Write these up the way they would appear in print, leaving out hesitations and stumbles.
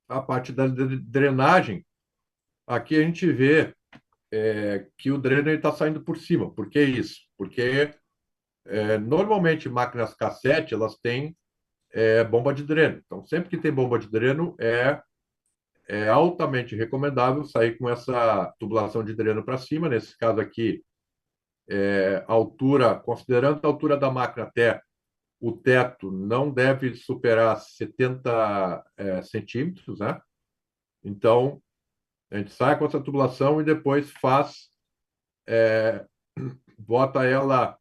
a parte da drenagem, aqui a gente vê que o dreno está saindo por cima. Por que isso? Porque normalmente máquinas cassete elas têm bomba de dreno. Então, sempre que tem bomba de dreno, é altamente recomendável sair com essa tubulação de dreno para cima. Nesse caso aqui, a altura, considerando a altura da máquina até o teto, não deve superar 70 centímetros, né? Então, a gente sai com essa tubulação e depois bota ela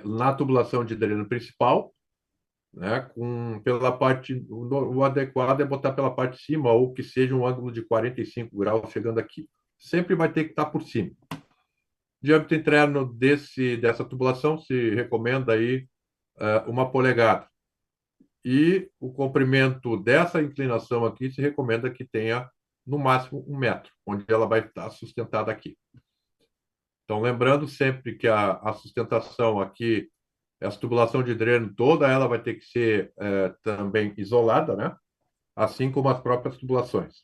na tubulação de dreno principal, né? Pela parte, o adequado é botar pela parte de cima ou que seja um ângulo de 45 graus chegando aqui. Sempre vai ter que estar por cima. Diâmetro interno dessa tubulação se recomenda aí 1 polegada. E o comprimento dessa inclinação aqui se recomenda que tenha no máximo 1 metro, onde ela vai estar sustentada aqui. Então, lembrando sempre que a sustentação aqui, essa tubulação de dreno toda, ela vai ter que ser também isolada, né? Assim como as próprias tubulações.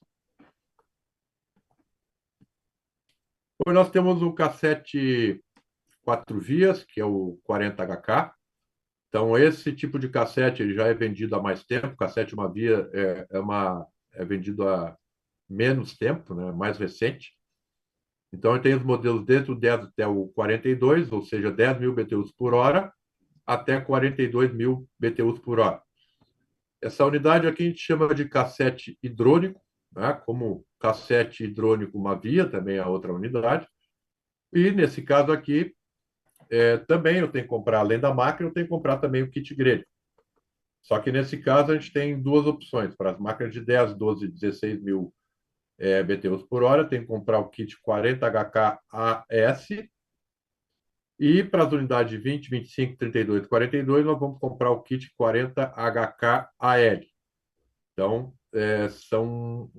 Depois nós temos o cassete 4 vias, que é o 40HK. Então, esse tipo de cassete ele já é vendido há mais tempo. Cassete 1 via é vendido há menos tempo, né? Mais recente. Então, tem os modelos desde o 10 até o 42, ou seja, 10.000 BTUs por hora, até 42.000 BTUs por hora. Essa unidade aqui a gente chama de cassete hidrônico, né? Como cassete hidrônico 1 via, também é outra unidade. E, nesse caso aqui, também eu tenho que comprar, além da máquina, eu tenho que comprar também o kit grelha. Só que, nesse caso, a gente tem duas opções. Para as máquinas de 10, 12 e 16 mil BTUs por hora, tem que comprar o kit 40HK AS. E para as unidades de 20, 25, 32 e 42, nós vamos comprar o kit 40HK AL. Então, são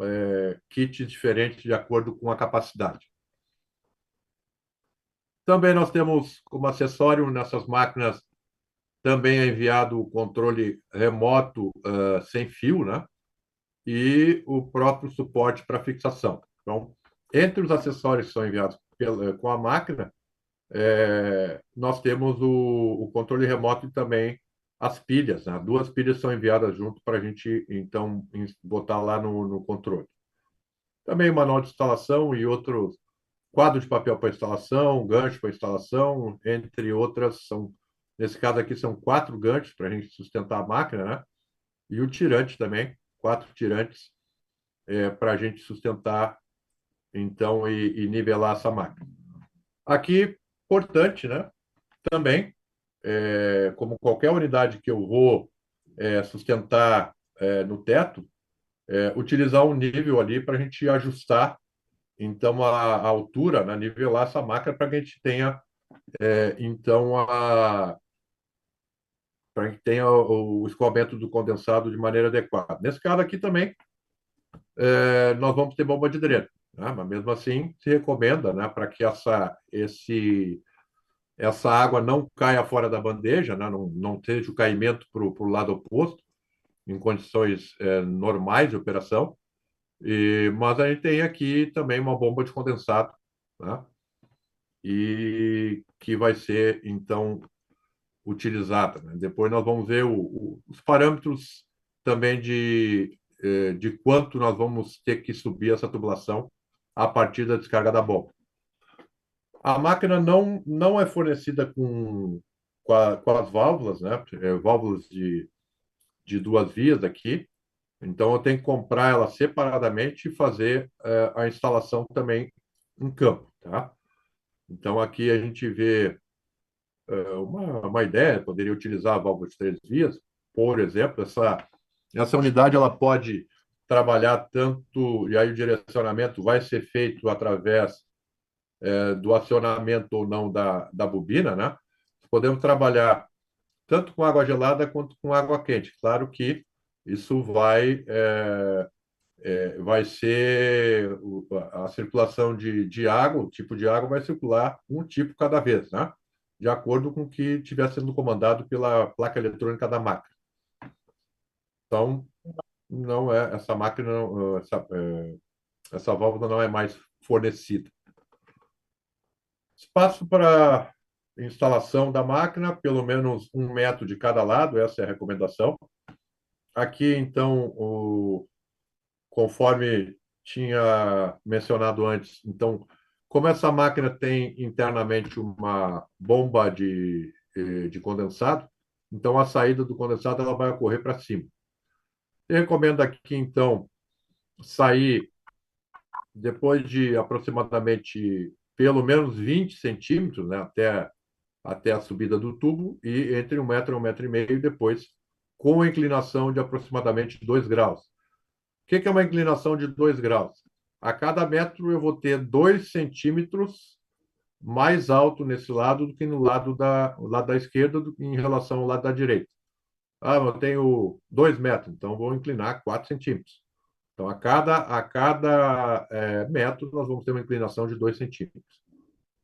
kits diferentes de acordo com a capacidade. Também nós temos como acessório nessas máquinas, também é enviado o controle remoto sem fio, né? E o próprio suporte para fixação. Então, entre os acessórios que são enviados com a máquina, nós temos o controle remoto e também as pilhas, né? 2 pilhas são enviadas junto para a gente, então, botar lá no controle. Também manual de instalação e outros quadro de papel para instalação, gancho para instalação, entre outras. Nesse caso aqui, são 4 ganchos para a gente sustentar a máquina, né? E o tirante também, 4 tirantes para a gente sustentar, então, e nivelar essa máquina. Aqui, importante, né? Também, como qualquer unidade que eu vou sustentar no teto, utilizar um nível ali para a gente ajustar, então, a altura, né? Nivelar essa máquina para que a gente tenha, então, para que tenha o escoamento do condensado de maneira adequada. Nesse caso aqui também, nós vamos ter bomba de dreno, né? Mas mesmo assim se recomenda, né, para que essa água não caia fora da bandeja, né, não seja o caimento para o lado oposto, em condições normais de operação. Mas a gente tem aqui também uma bomba de condensado, né, e que vai ser, então, utilizada, né? Depois nós vamos ver os parâmetros também de quanto nós vamos ter que subir essa tubulação a partir da descarga da bomba. A máquina não é fornecida com as válvulas, né? Válvulas de 2 vias aqui. Então, eu tenho que comprar ela separadamente e fazer a instalação também em campo, tá? Então, aqui a gente vê uma ideia, poderia utilizar a válvula de 3 vias, por exemplo. Essa unidade ela pode trabalhar tanto, e aí o direcionamento vai ser feito através do acionamento ou não da bobina, né? Podemos trabalhar tanto com água gelada quanto com água quente. Claro que isso vai ser a circulação de água, o tipo de água vai circular um tipo cada vez, né? De acordo com o que estiver sendo comandado pela placa eletrônica da máquina. Então, não é essa máquina, essa válvula não é mais fornecida. Espaço para instalação da máquina, pelo menos 1 metro de cada lado, essa é a recomendação. Aqui, então, conforme tinha mencionado antes, então, como essa máquina tem internamente uma bomba de condensado, então a saída do condensado ela vai ocorrer para cima. Eu recomendo aqui, então, sair depois de aproximadamente pelo menos 20 centímetros, né, até a subida do tubo, e entre 1 metro e 1,5 metro, depois com inclinação de aproximadamente 2 graus. O que é uma inclinação de 2 graus? A cada metro eu vou ter 2 centímetros mais alto nesse lado do que no lado da esquerda em relação ao lado da direita. Ah, eu tenho 2 metros, então vou inclinar 4 centímetros. Então, a cada metro, nós vamos ter uma inclinação de 2 centímetros.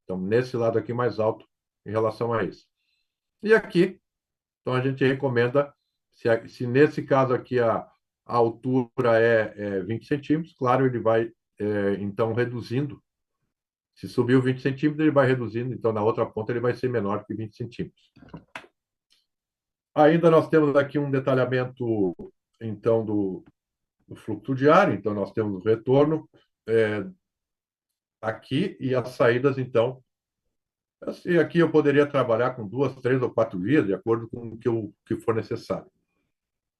Então, nesse lado aqui mais alto em relação a isso. E aqui, então, a gente recomenda, se nesse caso aqui a altura é 20 centímetros, claro, ele vai, então, reduzindo. Se subiu 20 centímetros, ele vai reduzindo, então, na outra ponta, ele vai ser menor que 20 centímetros. Ainda nós temos aqui um detalhamento, então, do fluxo de ar. Então, nós temos o retorno aqui e as saídas, então. Assim, aqui eu poderia trabalhar com 2, 3 ou 4 vias, de acordo com o que for necessário.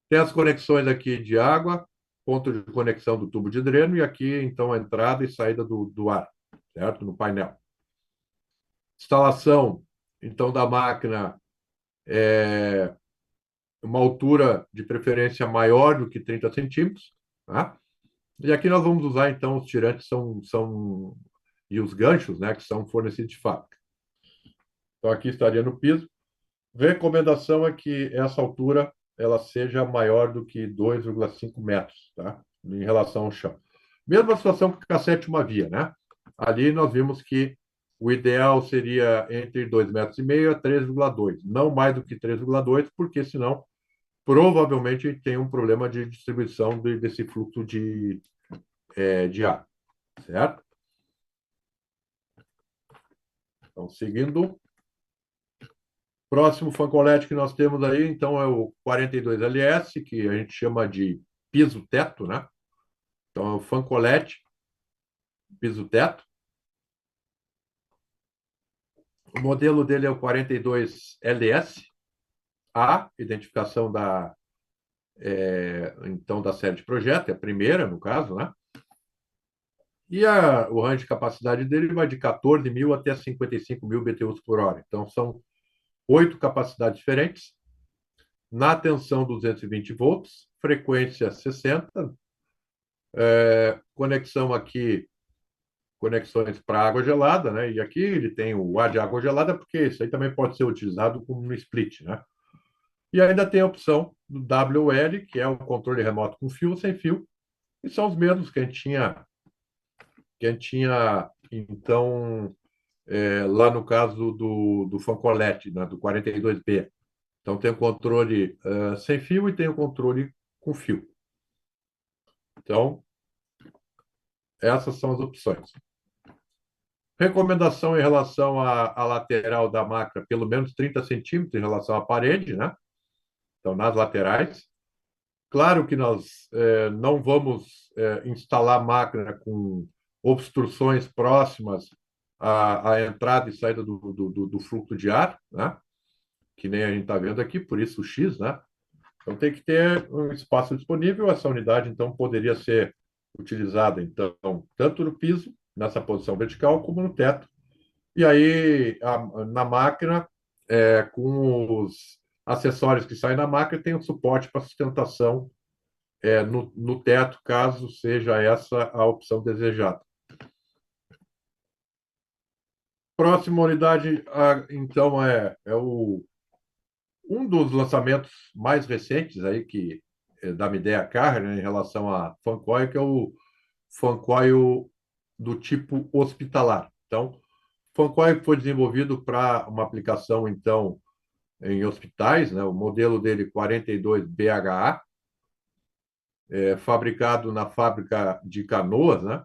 Tem as conexões aqui de água, ponto de conexão do tubo de dreno, e aqui, então, a entrada e saída do ar, certo? No painel. Instalação, então, da máquina, uma altura de preferência maior do que 30 centímetros, tá? E aqui nós vamos usar, então, os tirantes e os ganchos, né, que são fornecidos de fábrica. Então, aqui estaria no piso. Recomendação é que essa altura ela seja maior do que 2,5 metros, tá? Em relação ao chão. Mesma situação com a sétima via, né? Ali nós vimos que o ideal seria entre 2,5 metros a 3,2, não mais do que 3,2, porque senão provavelmente tem um problema de distribuição desse fluxo de ar, certo? Então, seguindo, próximo fancolete que nós temos aí, então, é o 42LS, que a gente chama de piso-teto, né? Então, é o fancolete piso-teto. O modelo dele é o 42LS, a identificação então, da série de projeto, é a primeira, no caso, né? E o range de capacidade dele vai de 14.000 até 55.000 BTUs por hora. Então, são 8 capacidades diferentes, na tensão 220 volts, frequência 60, conexão aqui, conexões para água gelada, né? E aqui ele tem o ar de água gelada, porque isso aí também pode ser utilizado como no split, né? E ainda tem a opção do WL, que é o controle remoto com fio ou sem fio, e são os mesmos que a gente tinha então, lá no caso do Fancolete, né? Do 42B. Então tem o controle sem fio e tem o controle com fio. Então, essas são as opções. Recomendação em relação à lateral da máquina, pelo menos 30 centímetros em relação à parede, né? Então, nas laterais. Claro que nós não vamos instalar a máquina com obstruções próximas à entrada e saída do fluxo de ar, né? Que nem a gente está vendo aqui, por isso o X, né? Então tem que ter um espaço disponível. Essa unidade, então, poderia ser utilizada, então, tanto no piso, nessa posição vertical, como no teto. E aí, na máquina, com os acessórios que saem da máquina, tem um suporte para sustentação no teto, caso seja essa a opção desejada. Próxima unidade, então, um dos lançamentos mais recentes aí da Midea Carrier, né, em relação a fancoil, que é o fancoil do tipo hospitalar. Então, fancoil foi desenvolvido para uma aplicação, então, em hospitais, né? O modelo dele 42BHA, fabricado na fábrica de Canoas, né?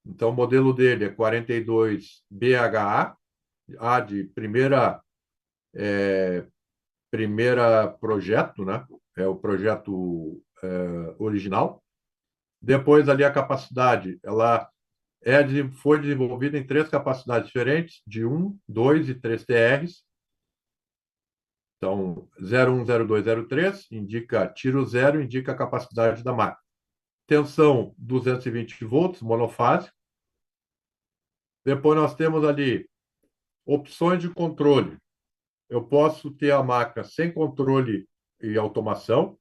Então, o modelo dele é 42 BHA, A de primeira projeto, né? É o projeto original. Depois, ali, a capacidade, ela foi desenvolvida em três capacidades diferentes, de 1, 2 e 3 TRs. Então, 01, 02, 03 indica tiro zero, indica a capacidade da máquina. Tensão 220 volts, monofásico. Depois nós temos ali opções de controle. Eu posso ter a máquina sem controle e automação,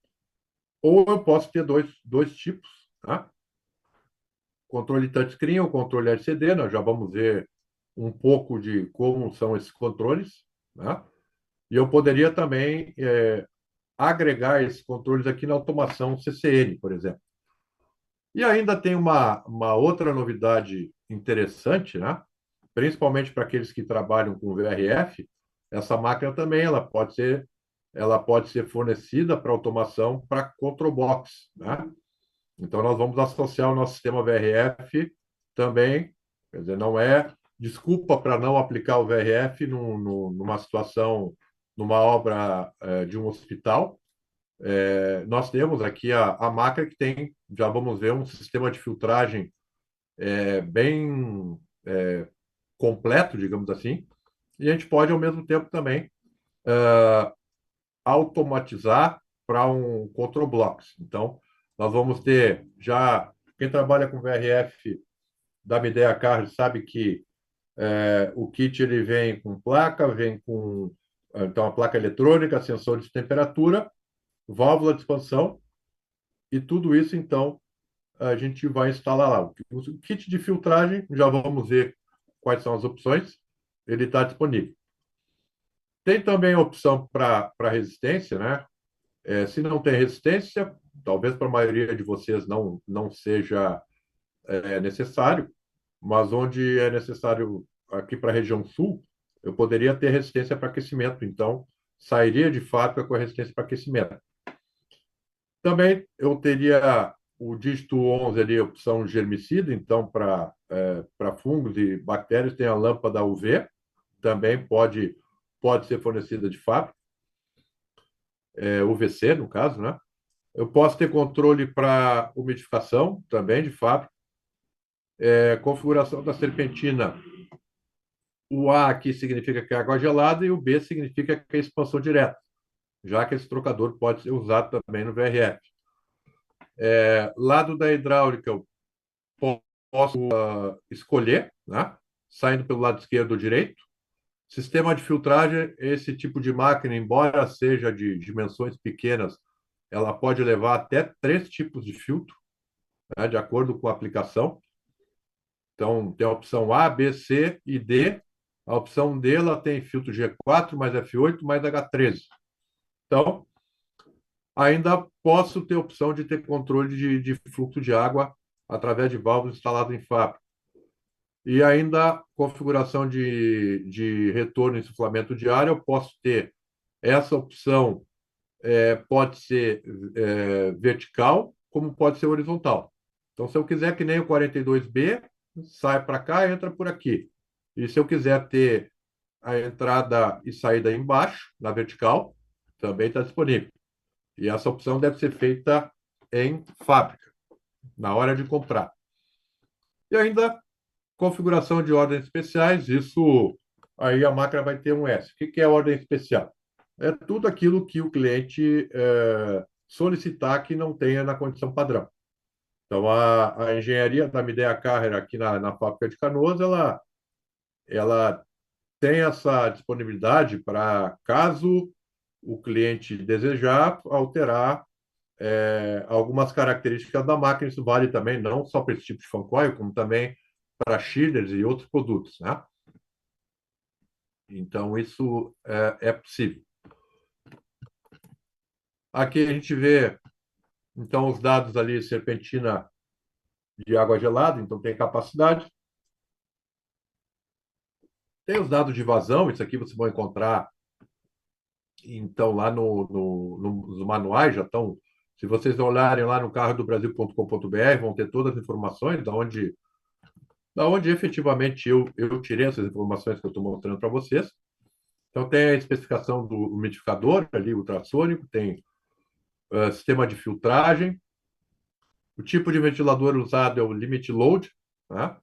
ou eu posso ter dois tipos, tá? Controle touchscreen ou controle LCD, nós já vamos ver um pouco de como são esses controles, né? E eu poderia também agregar esses controles aqui na automação CCN, por exemplo. E ainda tem uma outra novidade interessante, né? Principalmente para aqueles que trabalham com VRF, essa máquina também ela pode ser fornecida para automação para control box, né? Então nós vamos associar o nosso sistema VRF também, quer dizer, não é desculpa para não aplicar o VRF numa situação, numa obra de um hospital. Nós temos aqui a máquina que tem, já vamos ver, um sistema de filtragem bem completo, digamos assim, e a gente pode, ao mesmo tempo, também automatizar para um control blocks. Então, nós vamos ter já, quem trabalha com VRF da Midea Carros sabe que o kit ele vem com placa, vem com então a placa eletrônica, sensor de temperatura, válvula de expansão e tudo isso então a gente vai instalar lá. O kit de filtragem, já vamos ver quais são as opções, ele está disponível. Tem também a opção para resistência, né? Se não tem resistência, talvez para a maioria de vocês não seja necessário, mas onde é necessário, aqui para a região sul, eu poderia ter resistência para aquecimento, então sairia de fábrica com a resistência para aquecimento. Também eu teria o dígito 11 ali, a opção germicida, então para fungos e bactérias tem a lâmpada UV, também pode ser fornecida de fábrica, UVC no caso, né? Eu posso ter controle para umidificação, também de fábrica. Configuração da serpentina. O A aqui significa que é água gelada e o B significa que é expansão direta, já que esse trocador pode ser usado também no VRF. Lado da hidráulica, eu posso escolher, né? Saindo pelo lado esquerdo ou direito. Sistema de filtragem, esse tipo de máquina, embora seja de dimensões pequenas, ela pode levar até 3 tipos de filtro, né, de acordo com a aplicação. Então, tem a opção A, B, C e D. A opção D ela tem filtro G4, mais F8, mais H13. Então, ainda posso ter a opção de ter controle de fluxo de água através de válvulas instaladas em fábrica. E ainda configuração de retorno e insuflamento de ar, eu posso ter essa opção, pode ser vertical, como pode ser horizontal. Então, se eu quiser que nem o 42B, sai para cá e entra por aqui. E se eu quiser ter a entrada e saída embaixo, na vertical, também está disponível. E essa opção deve ser feita em fábrica, na hora de comprar. E ainda configuração de ordens especiais, isso aí a máquina vai ter um S. O que é ordem especial? É tudo aquilo que o cliente solicitar que não tenha na condição padrão. Então, a engenharia da Midea Carrer aqui na fábrica de Canoas, ela tem essa disponibilidade para, caso o cliente desejar, alterar algumas características da máquina. Isso vale também não só para esse tipo de fan coil, como também para chillers e outros produtos, né? Então, isso é possível. Aqui a gente vê, então, os dados ali, serpentina de água gelada, então tem capacidade. Tem os dados de vazão, isso aqui vocês vão encontrar, então, lá nos manuais já estão Se vocês olharem lá no carrodobrasil.com.br, vão ter todas as informações da onde efetivamente eu tirei essas informações que eu estou mostrando para vocês. Então, tem a especificação do umidificador ali, ultrassônico, tem sistema de filtragem, o tipo de ventilador usado é o limit load, né?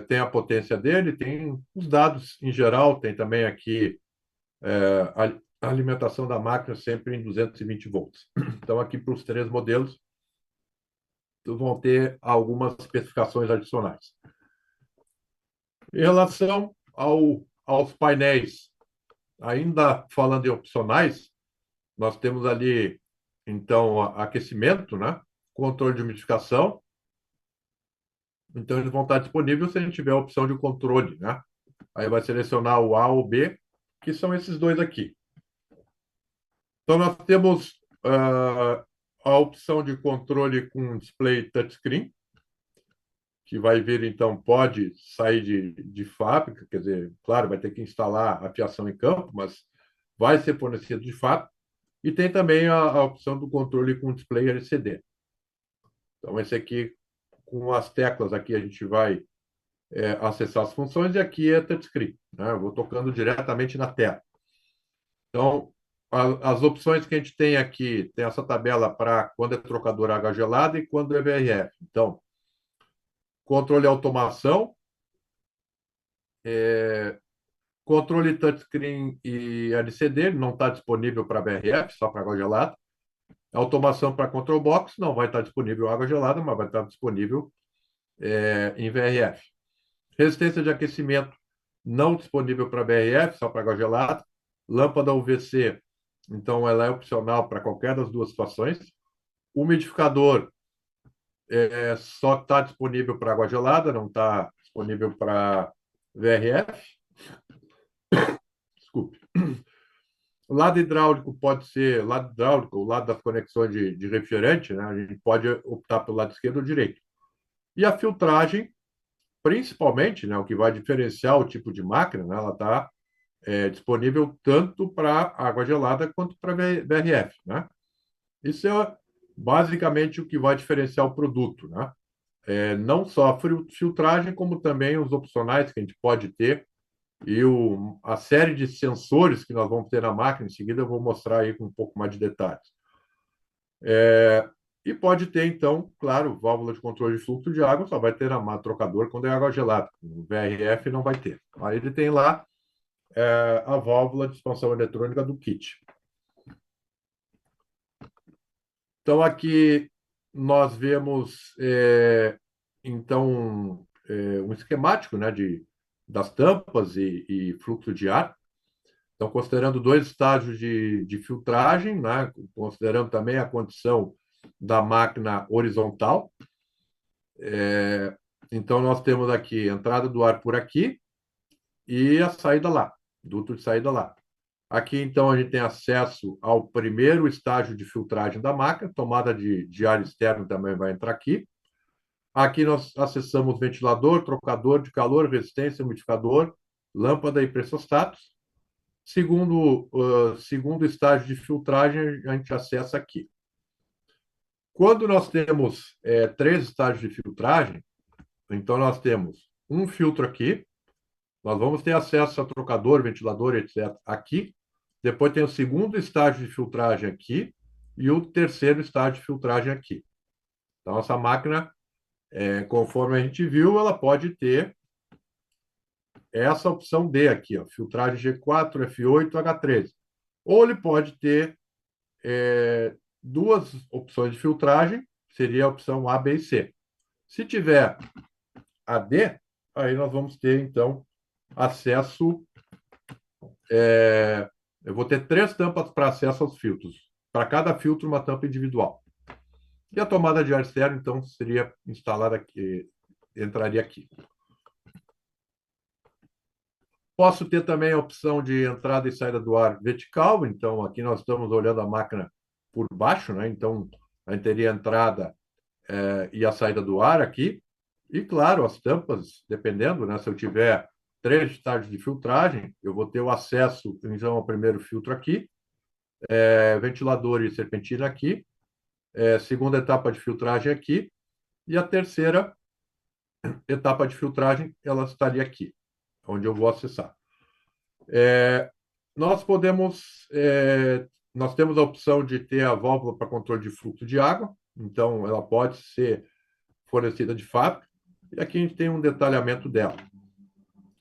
Tem a potência dele, tem os dados em geral, tem também aqui a alimentação da máquina sempre em 220 volts. Então, aqui para os três modelos, vão ter algumas especificações adicionais. Em relação aos painéis, ainda falando em opcionais, nós temos ali, então, aquecimento, né? Controle de umidificação. Então, eles vão estar disponíveis se a gente tiver a opção de controle, né? Aí vai selecionar o A ou B, que são esses dois aqui. Então, nós temos a opção de controle com display touchscreen, que vai vir, então, pode sair de fábrica, quer dizer, claro, vai ter que instalar a fiação em campo, mas vai ser fornecido de fato. E tem também a opção do controle com display LCD. Então, esse aqui, com as teclas aqui, a gente vai acessar as funções, e aqui é touchscreen, né? Eu vou tocando diretamente na tela. Então, as opções que a gente tem aqui, tem essa tabela para quando é trocador água gelada e quando é VRF. Então, controle automação, controle touchscreen e LCD, não está disponível para VRF, só para água gelada. Automação para control box, não vai estar disponível água gelada, mas vai estar disponível em VRF. Resistência de aquecimento, não disponível para VRF, só para água gelada. Lâmpada UVC, então ela é opcional para qualquer das duas situações. Umidificador só está disponível para água gelada, não está disponível para VRF. Desculpe. O lado hidráulico pode ser lado hidráulico, o lado das conexões de refrigerante, né? A gente pode optar pelo lado esquerdo ou direito. E a filtragem, principalmente, né, o que vai diferenciar o tipo de máquina, né, ela está disponível tanto para água gelada quanto para VRF, né? Isso é basicamente o que vai diferenciar o produto, né? Não só a filtragem, como também os opcionais que a gente pode ter e a série de sensores que nós vamos ter na máquina. Em seguida eu vou mostrar aí com um pouco mais de detalhes. E pode ter, então, claro, válvula de controle de fluxo de água, só vai ter na trocador quando é água gelada. O VRF não vai ter. Aí ele tem lá a válvula de expansão eletrônica do kit. Então, aqui nós vemos, então, um esquemático, né, das tampas e fluxo de ar. Então, considerando dois estágios de filtragem, né, considerando também a condição da máquina horizontal. Então, nós temos aqui a entrada do ar por aqui e a saída lá, duto de saída lá. Aqui, então, a gente tem acesso ao primeiro estágio de filtragem da máquina, tomada de ar externo também vai entrar aqui. Aqui nós acessamos ventilador, trocador de calor, resistência, umidificador, lâmpada e pressostatos. Segundo estágio de filtragem, a gente acessa aqui. Quando nós temos três estágios de filtragem, então nós temos um filtro aqui, nós vamos ter acesso a trocador, ventilador, etc. aqui. Depois tem o segundo estágio de filtragem aqui e o terceiro estágio de filtragem aqui. Então, essa máquina, conforme a gente viu, ela pode ter essa opção D aqui, ó, filtragem G4, F8, H13. Ou ele pode ter duas opções de filtragem, seria a opção A, B e C. Se tiver a D, aí nós vamos ter, então, acesso. Eu vou ter três tampas para acesso aos filtros. Para cada filtro, uma tampa individual. E a tomada de ar externo, então, seria instalada aqui, entraria aqui. Posso ter também a opção de entrada e saída do ar vertical. Então, aqui nós estamos olhando a máquina por baixo, né? Então, a gente teria a entrada e a saída do ar aqui. E, claro, as tampas, dependendo, né? Se eu tiver três estágios de filtragem, eu vou ter o acesso, então, ao primeiro filtro aqui. ventilador e serpentina aqui, segunda etapa de filtragem aqui, e a terceira etapa de filtragem, ela estaria aqui, onde eu vou acessar. Nós podemos, nós temos a opção de ter a válvula para controle de fluxo de água, então ela pode ser fornecida de fábrica, e aqui a gente tem um detalhamento dela.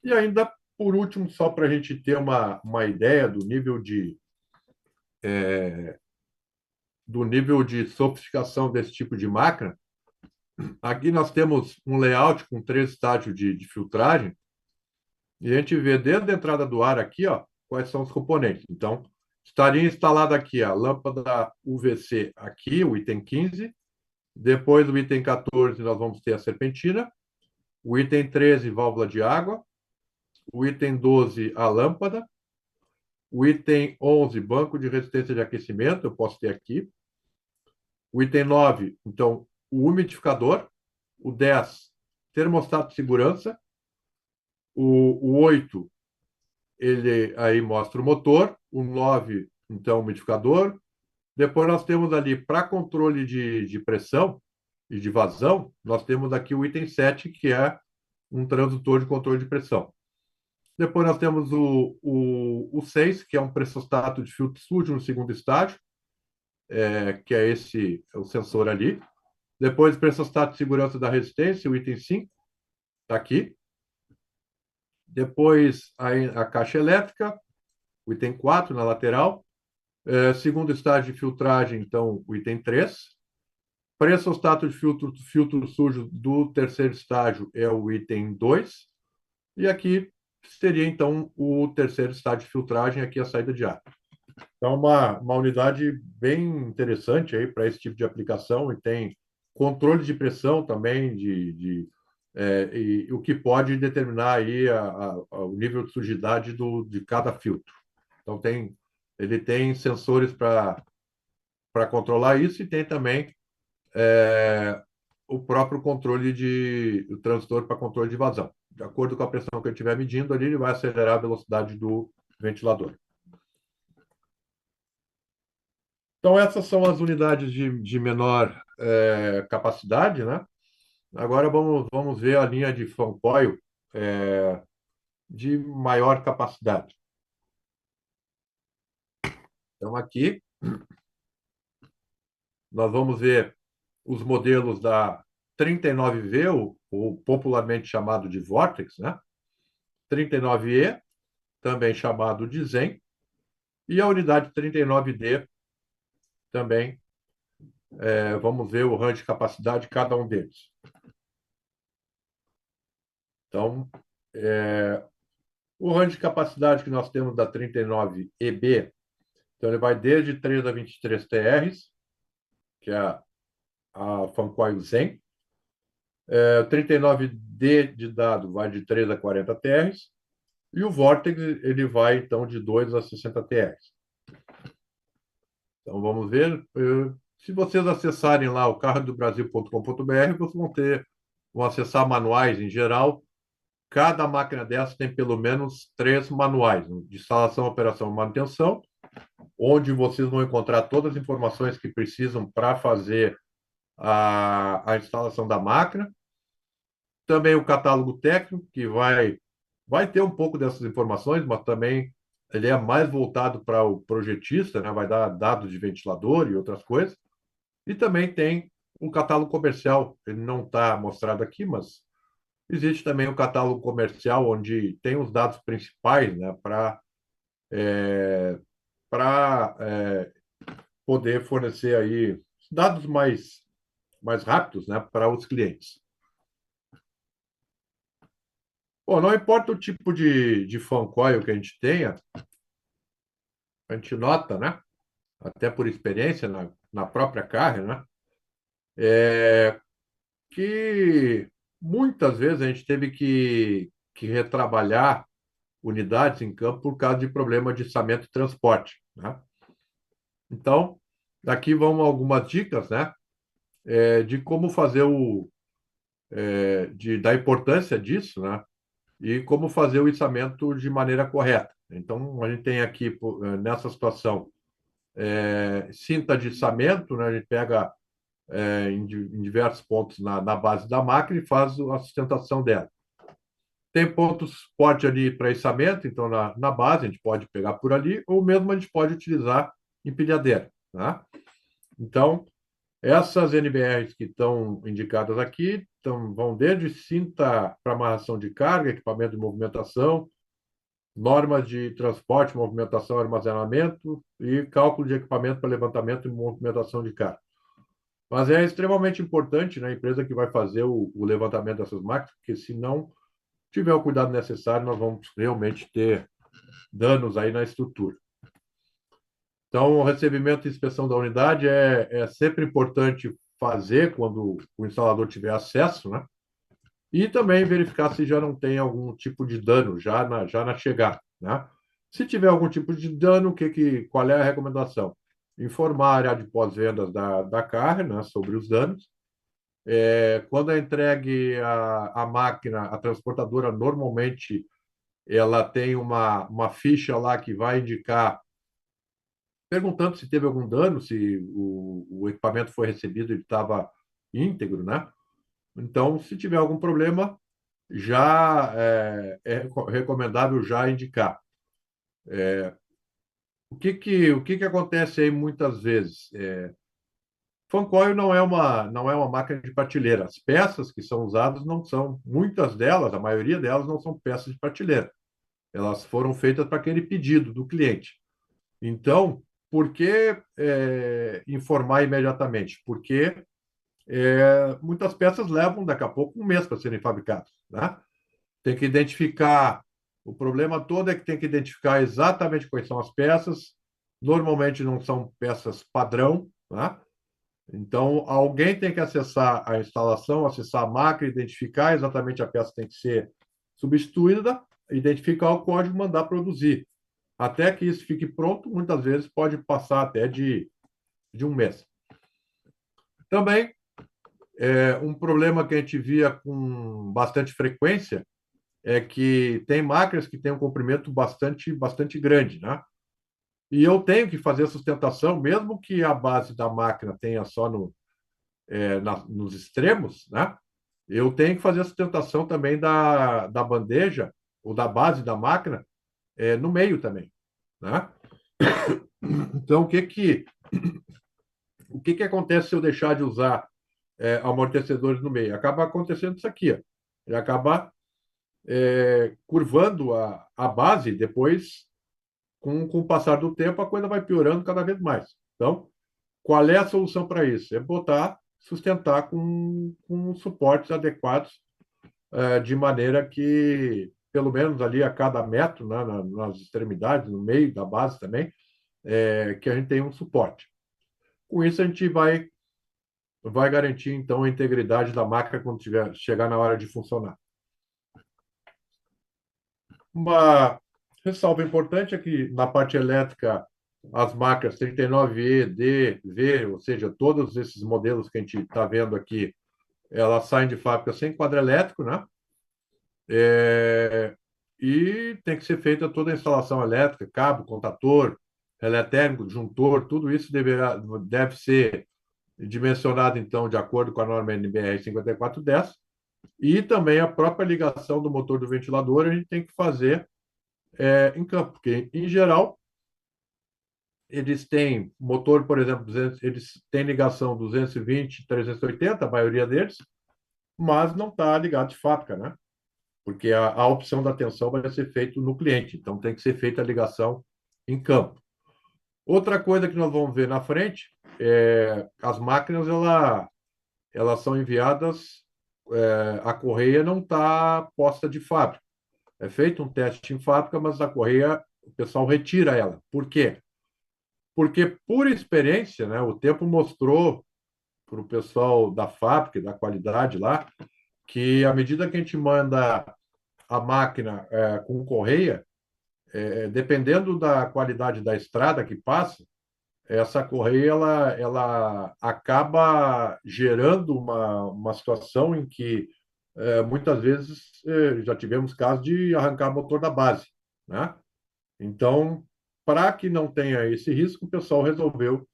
E ainda, por último, só para a gente ter uma ideia do nível de sofisticação desse tipo de máquina, aqui nós temos um layout com 3 estágios de filtragem, e a gente vê desde a entrada do ar aqui, ó, quais são os componentes. Então, estaria instalada aqui a lâmpada UVC aqui, o item 15. Depois, o item 14, nós vamos ter a serpentina. O item 13, válvula de água. O item 12, a lâmpada. O item 11, banco de resistência de aquecimento, eu posso ter aqui. O item 9, então, o umidificador. O 10, termostato de segurança. O 8, ele aí mostra o motor. O 9, então, o umidificador. Depois nós temos ali, para controle de pressão e de vazão, nós temos aqui o item 7, que é um transdutor de controle de pressão. Depois nós temos o 6, que é um pressostato de filtro sujo no segundo estágio, que é o sensor ali. Depois, pressostato de segurança da resistência, o item 5, está aqui. Depois, a caixa elétrica, o item 4, na lateral. Segundo estágio de filtragem, então, o item 3. Pressostato de filtro sujo do terceiro estágio é o item 2. E aqui seria, então, o terceiro estágio de filtragem, aqui a saída de ar. Então, uma unidade bem interessante aí para esse tipo de aplicação, e tem controle de pressão também, e o que pode determinar aí o nível de sujidade de cada filtro. Então, ele tem sensores para controlar isso, e tem também o próprio o transistor para controle de vazão. De acordo com a pressão que ele estiver medindo ali, ele vai acelerar a velocidade do ventilador. Então, essas são as unidades de menor capacidade, né? Agora vamos ver a linha de fan coil de maior capacidade. Então, aqui nós vamos ver os modelos da 39V, ou popularmente chamado de Vortex, né? 39E, também chamado de Zen, e a unidade 39D também. Vamos ver o range de capacidade de cada um deles. Então, o range de capacidade que nós temos da 39EB, então ele vai desde 3 a 23 TRs, que é a Fancoil Zen. O 39D de dado vai de 3 a 40 TRs, e o Vortex ele vai, então, de 2 a 60 TRs. Então, vamos ver. Se vocês acessarem lá o carrodobrasil.com.br, vocês vão acessar manuais em geral. Cada máquina dessa tem pelo menos 3 manuais, de instalação, operação e manutenção, onde vocês vão encontrar todas as informações que precisam para fazer a instalação da máquina. Também o catálogo técnico, que vai ter um pouco dessas informações, mas também ele é mais voltado para o projetista, né? Vai dar dados de ventilador e outras coisas. E também tem um catálogo comercial, ele não está mostrado aqui, mas existe também o catálogo comercial, onde tem os dados principais, né, para poder fornecer aí dados mais rápidos, né, para os clientes. Bom, não importa o tipo de fan coil que a gente tenha, a gente nota, né, até por experiência na própria carga, né, que muitas vezes a gente teve que retrabalhar unidades em campo por causa de problema de içamento e transporte, né? Então, aqui vão algumas dicas, né, de como fazer da importância disso, né, e como fazer o içamento de maneira correta. Então, a gente tem aqui, nessa situação, cinta de içamento, né? A gente pega em diversos pontos na base da máquina e faz a sustentação dela. Tem pontos fortes ali para içamento, então na base a gente pode pegar por ali, ou mesmo a gente pode utilizar empilhadeira, tá? Então, essas NBRs que estão indicadas aqui vão desde cinta para amarração de carga, equipamento de movimentação, normas de transporte, movimentação, armazenamento e cálculo de equipamento para levantamento e movimentação de carga. Mas é extremamente importante, né, a empresa que vai fazer o levantamento dessas máquinas, porque se não tiver o cuidado necessário, nós vamos realmente ter danos aí na estrutura. Então, o recebimento e inspeção da unidade é sempre importante fazer quando o instalador tiver acesso, né? E também verificar se já não tem algum tipo de dano já na chegada, né? Se tiver algum tipo de dano, qual é a recomendação? Informar a área de pós-vendas da CAR, né, sobre os danos. Quando é entregue a máquina, a transportadora normalmente ela tem uma ficha lá que vai indicar, perguntando se teve algum dano, se o equipamento foi recebido e estava íntegro, né? Então, se tiver algum problema, já é recomendável já indicar. O que que acontece aí muitas vezes? Fan coil não é uma máquina de prateleira. As peças que são usadas não são, muitas delas, a maioria delas não são peças de prateleira. Elas foram feitas para aquele pedido do cliente. Então, por que informar imediatamente? Porque muitas peças levam daqui a pouco um mês para serem fabricadas, né? Tem que identificar. O problema todo é que tem que identificar exatamente quais são as peças. Normalmente não são peças padrão, né? Então, alguém tem que acessar a instalação, acessar a máquina, identificar exatamente a peça que tem que ser substituída, identificar o código e mandar produzir. Até que isso fique pronto, muitas vezes pode passar até de um mês. Também, um problema que a gente via com bastante frequência é que tem máquinas que têm um comprimento bastante grande, né? E eu tenho que fazer a sustentação, mesmo que a base da máquina tenha só nos extremos, né? Eu tenho que fazer a sustentação também da bandeja ou da base da máquina no meio também, né? Então, o que que acontece se eu deixar de usar amortecedores no meio? Acaba acontecendo isso aqui, ó. Ele acaba curvando a base, depois, com o passar do tempo, a coisa vai piorando cada vez mais. Então, qual é a solução para isso? É sustentar com suportes adequados, de maneira que, pelo menos ali a cada metro, né, nas extremidades, no meio da base também, que a gente tenha um suporte. Com isso, a gente vai garantir, então, a integridade da máquina quando chegar na hora de funcionar. Uma ressalva importante é que, na parte elétrica, as marcas 39E, D, V, ou seja, todos esses modelos que a gente está vendo aqui, elas saem de fábrica sem quadro elétrico, né? E tem que ser feita toda a instalação elétrica, cabo, contator, relé térmico, disjuntor, tudo isso deve ser dimensionado, então, de acordo com a norma NBR 5410, e também a própria ligação do motor do ventilador a gente tem que fazer em campo, porque, em geral, eles têm motor, por exemplo, eles têm ligação 220, 380, a maioria deles, mas não está ligado de fábrica, né? Porque a opção da tensão vai ser feita no cliente, então tem que ser feita a ligação em campo. Outra coisa que nós vamos ver na frente as máquinas elas são enviadas, a correia não está posta de fábrica. É feito um teste em fábrica, mas a correia, o pessoal retira ela. Por quê? Porque, por experiência, né, o tempo mostrou para o pessoal da fábrica e da qualidade lá que, à medida que a gente manda a máquina com correia, dependendo da qualidade da estrada que passa, essa correia ela acaba gerando uma situação em que muitas vezes já tivemos casos de arrancar motor da base, né? Então, para que não tenha esse risco, o pessoal resolveu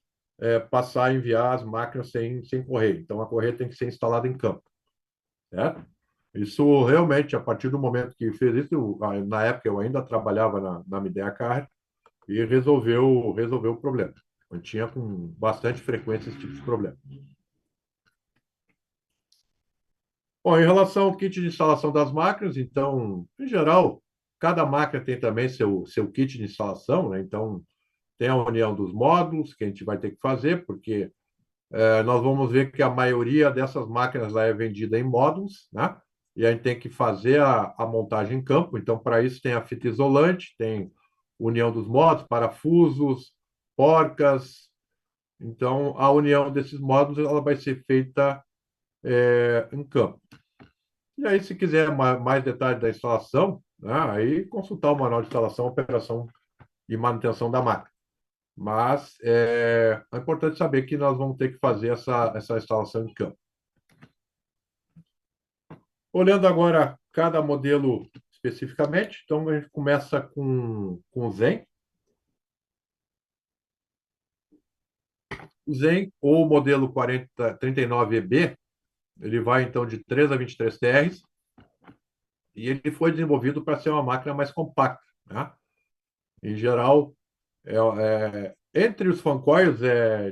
passar a enviar as máquinas sem correio. Então, a correia tem que ser instalada em campo, certo? Isso realmente, a partir do momento que fez isso, na época eu ainda trabalhava na Midea Carne e resolveu o problema. Eu tinha com bastante frequência esse tipo de problema. Bom, em relação ao kit de instalação das máquinas, então, em geral, cada máquina tem também seu kit de instalação, né? Então, tem a união dos módulos que a gente vai ter que fazer, porque nós vamos ver que a maioria dessas máquinas lá é vendida em módulos, né? E a gente tem que fazer a montagem em campo. Então, para isso, tem a fita isolante, tem união dos módulos, parafusos, porcas. Então, a união desses módulos ela vai ser feita em campo. E aí, se quiser mais detalhes da instalação, né, aí consultar o manual de instalação, operação e manutenção da máquina. Mas é importante saber que nós vamos ter que fazer essa instalação em campo. Olhando agora cada modelo especificamente, então a gente começa com o Zen. O Zen, ou o modelo 39EB, ele vai então de 3 a 23 TRs, e ele foi desenvolvido para ser uma máquina mais compacta, né? Em geral, entre os fancoils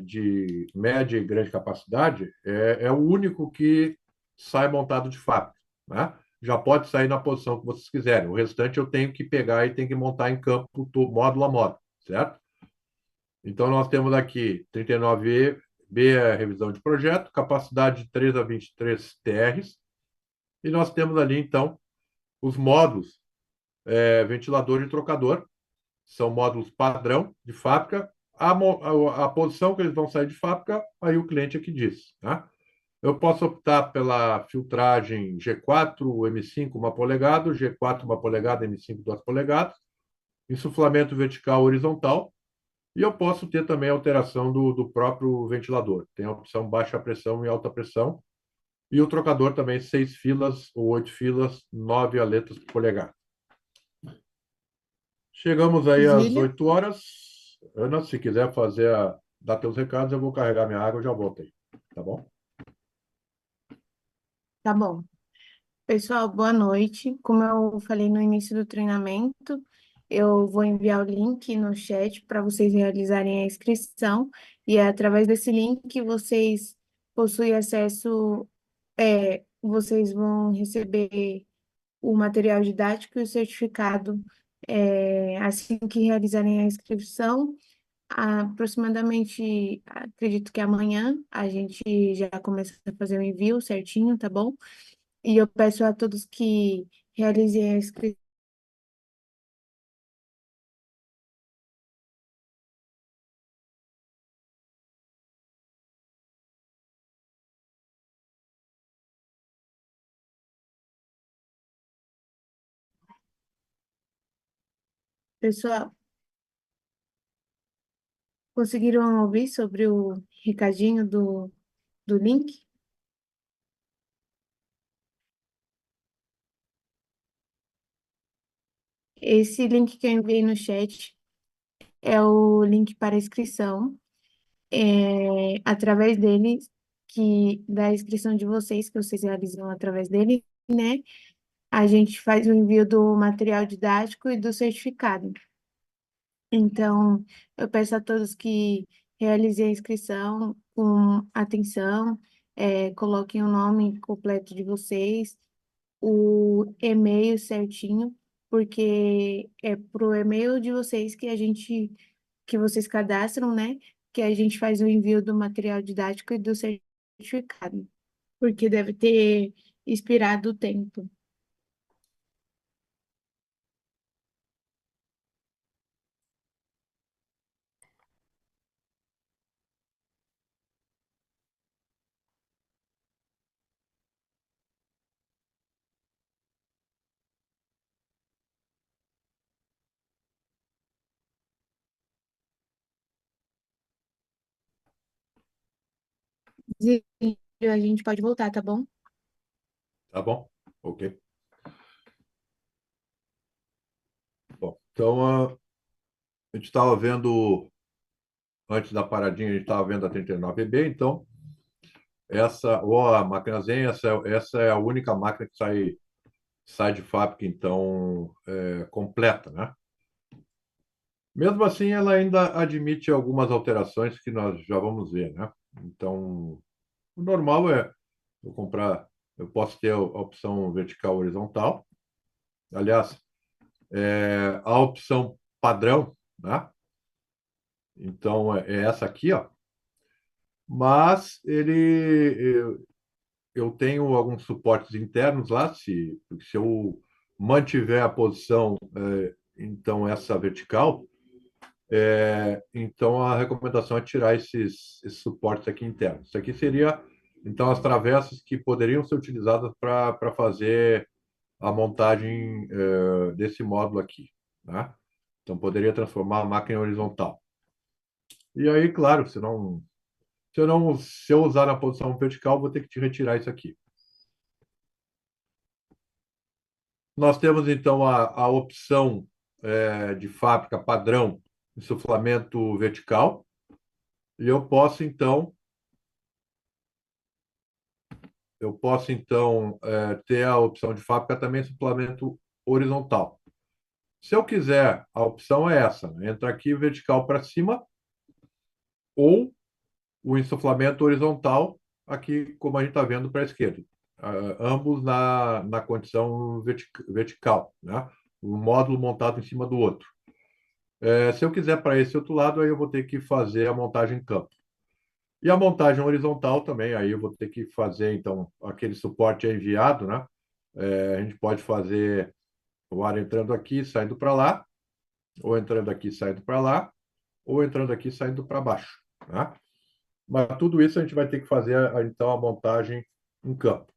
de média e grande capacidade, é o único que sai montado de fábrica, né? Já pode sair na posição que vocês quiserem. O restante eu tenho que pegar e tenho que montar em campo, módulo a módulo, certo? Então, nós temos aqui 39B é a revisão de projeto, capacidade de 3 a 23 TRs, e nós temos ali, então, os módulos, ventilador e trocador, são módulos padrão de fábrica. A posição que eles vão sair de fábrica, aí o cliente é que diz, tá? Eu posso optar pela filtragem G4, M5, 1 polegada, G4, 1 polegada, M5, 2 polegadas, insuflamento vertical horizontal, e eu posso ter também a alteração do próprio ventilador. Tem a opção baixa pressão e alta pressão, e o trocador também, 6 filas ou 8 filas, 9 aletas por polegada. Chegamos aí às Zília, 8 horas. Ana, se quiser dar teus recados, eu vou carregar minha água e já volto aí. Tá bom? tá bom. Pessoal, boa noite. Como eu falei no início do treinamento, eu vou enviar o link no chat para vocês realizarem a inscrição, e é através desse link vocês possuem acesso, vocês vão receber o material didático e o certificado, assim que realizarem a inscrição. Aproximadamente, acredito que amanhã a gente já começa a fazer o envio certinho, tá bom? E eu peço a todos que realizem a inscrição. Pessoal, conseguiram ouvir sobre o recadinho do link? Esse link que eu enviei no chat é o link para inscrição. Através dele, da inscrição de vocês, que vocês realizam através dele, né? A gente faz o envio do material didático e do certificado. Então, eu peço a todos que realizem a inscrição com atenção, coloquem o nome completo de vocês, o e-mail certinho, porque é pro e-mail de vocês que vocês cadastram, né? Que a gente faz o envio do material didático e do certificado, porque deve ter expirado o tempo. E a gente pode voltar, tá bom? Tá bom? Ok. Bom, então, A gente estava vendo, antes da paradinha, a gente estava vendo a 39B, então, ou a máquina Zen, essa é a única máquina que sai de fábrica, então, completa, né? Mesmo assim, ela ainda admite algumas alterações que nós já vamos ver, né? Então, o normal é eu comprar, eu posso ter a opção vertical horizontal. Aliás, a opção padrão, né? Então, é essa aqui, ó. Mas eu tenho alguns suportes internos lá, se eu mantiver a posição, então essa vertical, então a recomendação é tirar esses suportes aqui internos. Isso aqui seria, então, as travessas que poderiam ser utilizadas para fazer a montagem desse módulo aqui, né? Então, poderia transformar a máquina em horizontal. E aí, claro, se eu usar na posição vertical, vou ter que te retirar isso aqui. Nós temos, então, a opção de fábrica padrão, insuflamento vertical, e eu posso, então, ter a opção de fábrica também insuflamento horizontal. Se eu quiser, a opção é essa, né? Entra aqui vertical para cima, ou o insuflamento horizontal, aqui, como a gente está vendo, para a esquerda. Ambos na condição vertical, né? Um módulo montado em cima do outro. Se eu quiser para esse outro lado, aí eu vou ter que fazer a montagem em campo. E a montagem horizontal também, aí eu vou ter que fazer, então, aquele suporte é enviado, né? A gente pode fazer o ar entrando aqui, saindo para lá, ou entrando aqui, saindo para lá, ou entrando aqui, saindo para baixo, né? Mas tudo isso a gente vai ter que fazer, então, a montagem em campo.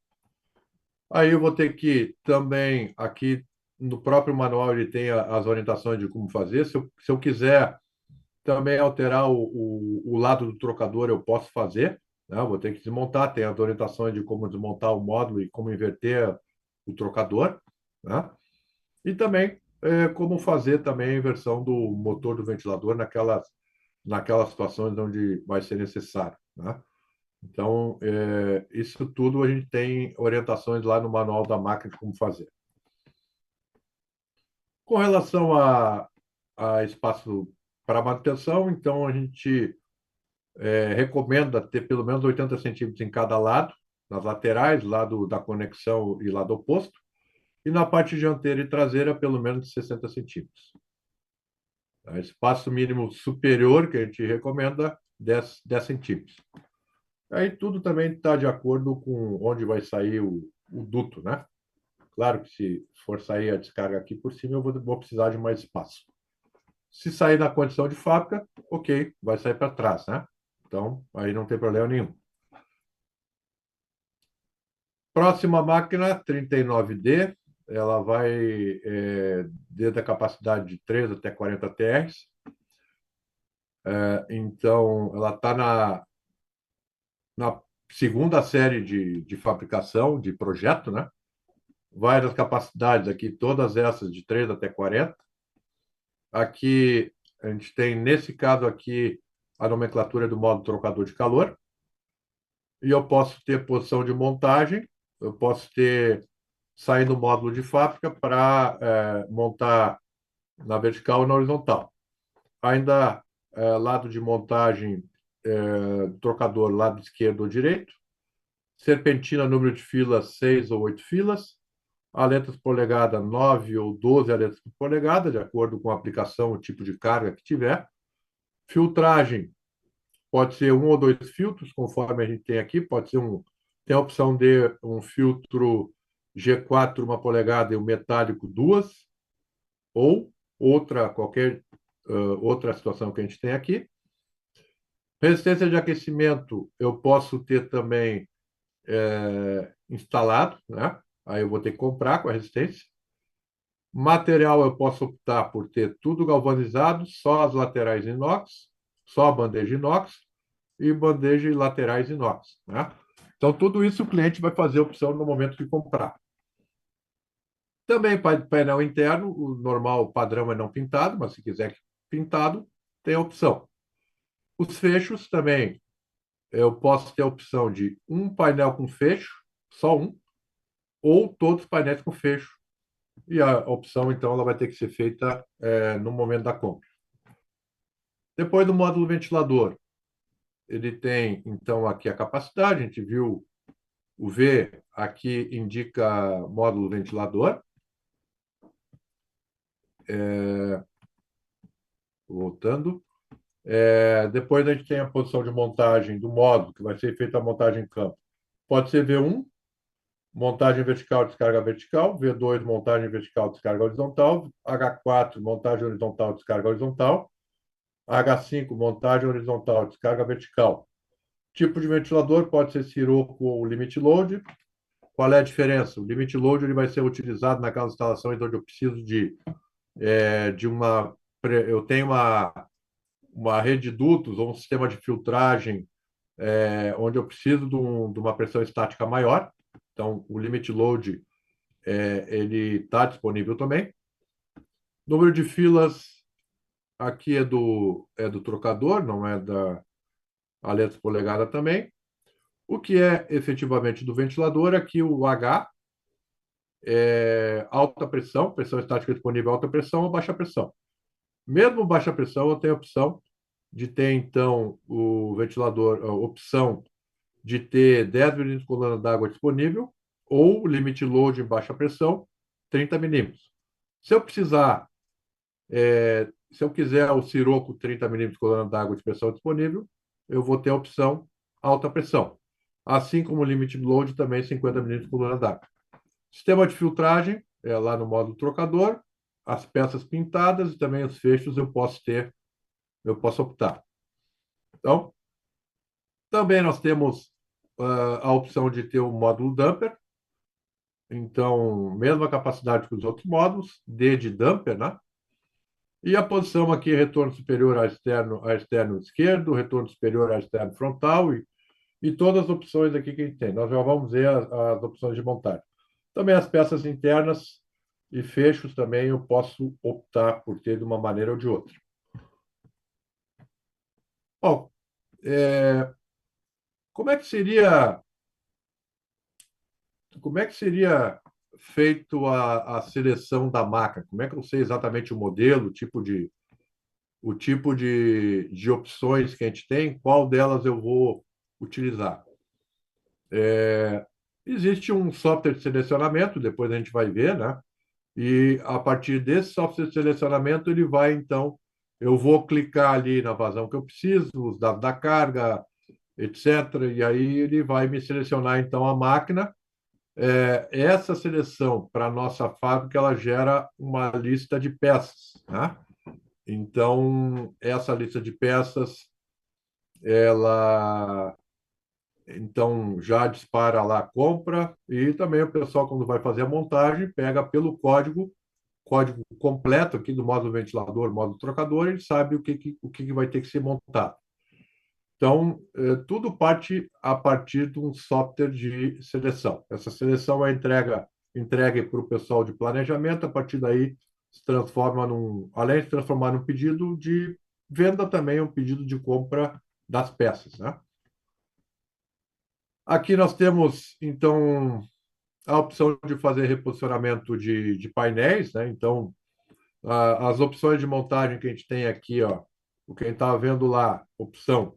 Aí eu vou ter que também, aqui no próprio manual, ele tem as orientações de como fazer. Se eu quiser também alterar o lado do trocador, eu posso fazer, né? Eu vou ter que desmontar, tem as orientações de como desmontar o módulo e como inverter o trocador, né? E também como fazer também a inversão do motor do ventilador naquelas situações onde vai ser necessário, né? Então, isso tudo a gente tem orientações lá no manual da máquina de como fazer. Com relação a espaço para manutenção, então a gente recomenda ter pelo menos 80 centímetros em cada lado, nas laterais, lado da conexão e lado oposto, e na parte dianteira e traseira, pelo menos 60 centímetros. Espaço mínimo superior que a gente recomenda, 10 centímetros. Aí tudo também está de acordo com onde vai sair o duto, né? Claro que se for sair a descarga aqui por cima, eu vou precisar de mais espaço. Se sair na condição de fábrica, ok, vai sair para trás, né? Então, aí não tem problema nenhum. Próxima máquina, 39D, ela vai desde a capacidade de 3 até 40 TRs. Então, ela está na segunda série de fabricação, de projeto, né? Várias capacidades aqui, todas essas de 3 até 40. Aqui, a gente tem, nesse caso aqui, a nomenclatura do modo trocador de calor. E eu posso ter posição de montagem, eu posso ter sair do módulo de fábrica para montar na vertical e na horizontal. Ainda lado de montagem, trocador lado esquerdo ou direito, serpentina, número de filas 6 ou 8 filas, aletas por polegada 9 ou 12 aletas por polegada, de acordo com a aplicação, o tipo de carga que tiver. Filtragem pode ser um ou dois filtros, conforme a gente tem aqui, pode ser tem a opção de um filtro G4, 1 polegada, e o metálico, duas, ou qualquer outra situação que a gente tem aqui. Resistência de aquecimento, eu posso ter também instalado, né? Aí eu vou ter que comprar com a resistência. Material, eu posso optar por ter tudo galvanizado, só as laterais inox, só a bandeja inox e bandeja e laterais inox, né? Então, tudo isso o cliente vai fazer a opção no momento de comprar. Também painel interno, o normal, o padrão é não pintado, mas se quiser pintado, tem a opção. Os fechos também, eu posso ter a opção de um painel com fecho, só um, ou todos os painéis com fecho. E a opção, então, ela vai ter que ser feita no momento da compra. Depois do módulo ventilador, ele tem, então, aqui a capacidade, a gente viu o V aqui indica módulo ventilador. Voltando. Depois a gente tem a posição de montagem do módulo, que vai ser feita a montagem em campo. Pode ser V1, montagem vertical, descarga vertical, V2, montagem vertical, descarga horizontal, H4, montagem horizontal, descarga horizontal, H5, montagem horizontal, descarga vertical. Tipo de ventilador pode ser Sirocco ou Limit Load. Qual é a diferença? O Limit Load ele vai ser utilizado naquelas instalações onde eu preciso de uma. Eu tenho uma rede de dutos ou um sistema de filtragem onde eu preciso de uma pressão estática maior. Então, o limit load ele está disponível também. Número de filas aqui é do trocador, não é da a letra polegada também. O que é efetivamente do ventilador, aqui o H é alta pressão, pressão estática disponível, alta pressão ou baixa pressão. Mesmo baixa pressão, eu tenho a opção de ter, então, o ventilador, a opção de ter 10 milímetros de coluna d'água disponível ou limite load em baixa pressão, 30 milímetros. Se eu precisar, se eu quiser o Sirocco 30 milímetros de coluna d'água de pressão disponível, eu vou ter a opção alta pressão. Assim como o limite load também 50 milímetros de coluna d'água. Sistema de filtragem, lá no modo trocador, as peças pintadas e também os fechos eu posso optar. Então, também nós temos a opção de ter o módulo dumper. Então, mesma capacidade que os outros módulos, D de dumper, né? E a posição aqui, retorno superior a externo esquerdo, retorno superior a externo frontal e todas as opções aqui que a gente tem. Nós já vamos ver as opções de montagem. Também as peças internas e fechos também eu posso optar por ter de uma maneira ou de outra. Bom, como é que seria feito a seleção da máquina? Como é que eu sei exatamente o modelo, o tipo de opções que a gente tem, qual delas eu vou utilizar? Existe um software de selecionamento, depois a gente vai ver, né? E a partir desse software de selecionamento, ele vai, então, eu vou clicar ali na vazão que eu preciso, os dados da carga, etc. E aí ele vai me selecionar, então, a máquina. Essa seleção para a nossa fábrica, ela gera uma lista de peças, né? Então, essa lista de peças, ela então já dispara lá a compra e também o pessoal, quando vai fazer a montagem, pega pelo código completo aqui do módulo ventilador, módulo trocador, ele sabe o que vai ter que ser montado. Então, tudo parte a partir de um software de seleção. Essa seleção é entregue para o pessoal de planejamento, a partir daí se transforma além de se transformar num pedido de venda, também é um pedido de compra das peças, né? Aqui nós temos, então, a opção de fazer reposicionamento de painéis, né? Então, as opções de montagem que a gente tem aqui, ó, o que a gente estava vendo lá, opção.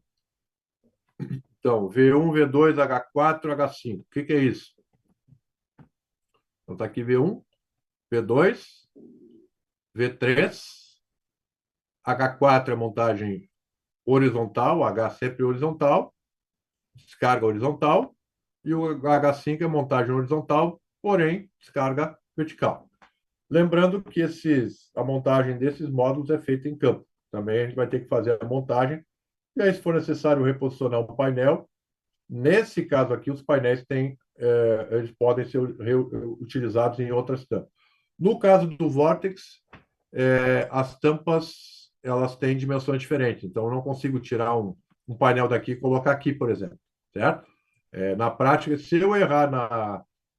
Então, V1, V2, H4, H5. O que é isso? Então, está aqui V1, V2, V3, H4 é montagem horizontal, H sempre horizontal, descarga horizontal, e o H5 é montagem horizontal, porém, descarga vertical. Lembrando que a montagem desses módulos é feita em campo. Também a gente vai ter que fazer a montagem, e aí, se for necessário reposicionar um painel, nesse caso aqui, os painéis eles podem ser utilizados em outras tampas. No caso do Vortex, as tampas elas têm dimensões diferentes. Então, eu não consigo tirar um painel daqui e colocar aqui, por exemplo, certo? Na prática, se eu errar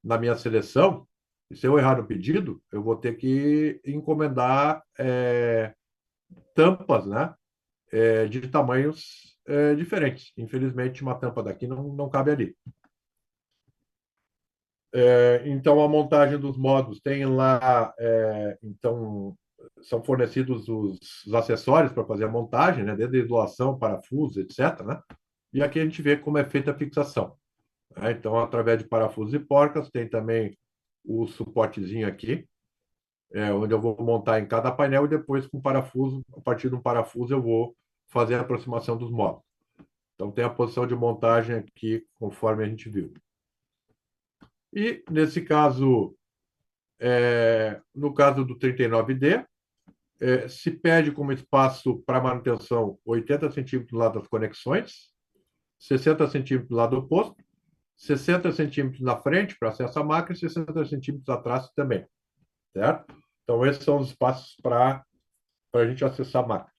na minha seleção, se eu errar no pedido, eu vou ter que encomendar tampas, né, de tamanhos diferentes. Infelizmente, uma tampa daqui não cabe ali. Então, a montagem dos modos tem lá, então, são fornecidos os acessórios para fazer a montagem, né, desde isolação, parafuso, etc., né? E aqui a gente vê como é feita a fixação, né? Então, através de parafusos e porcas, tem também o suportezinho aqui, onde eu vou montar em cada painel e depois com parafuso, a partir de um parafuso eu vou fazer a aproximação dos modos. Então, tem a posição de montagem aqui, conforme a gente viu. E, nesse caso, no caso do 39D, se pede como espaço para manutenção 80 centímetros do lado das conexões, 60 centímetros do lado oposto, 60 centímetros na frente para acesso à máquina e 60 centímetros atrás também, certo? Então, esses são os espaços para a gente acessar a máquina.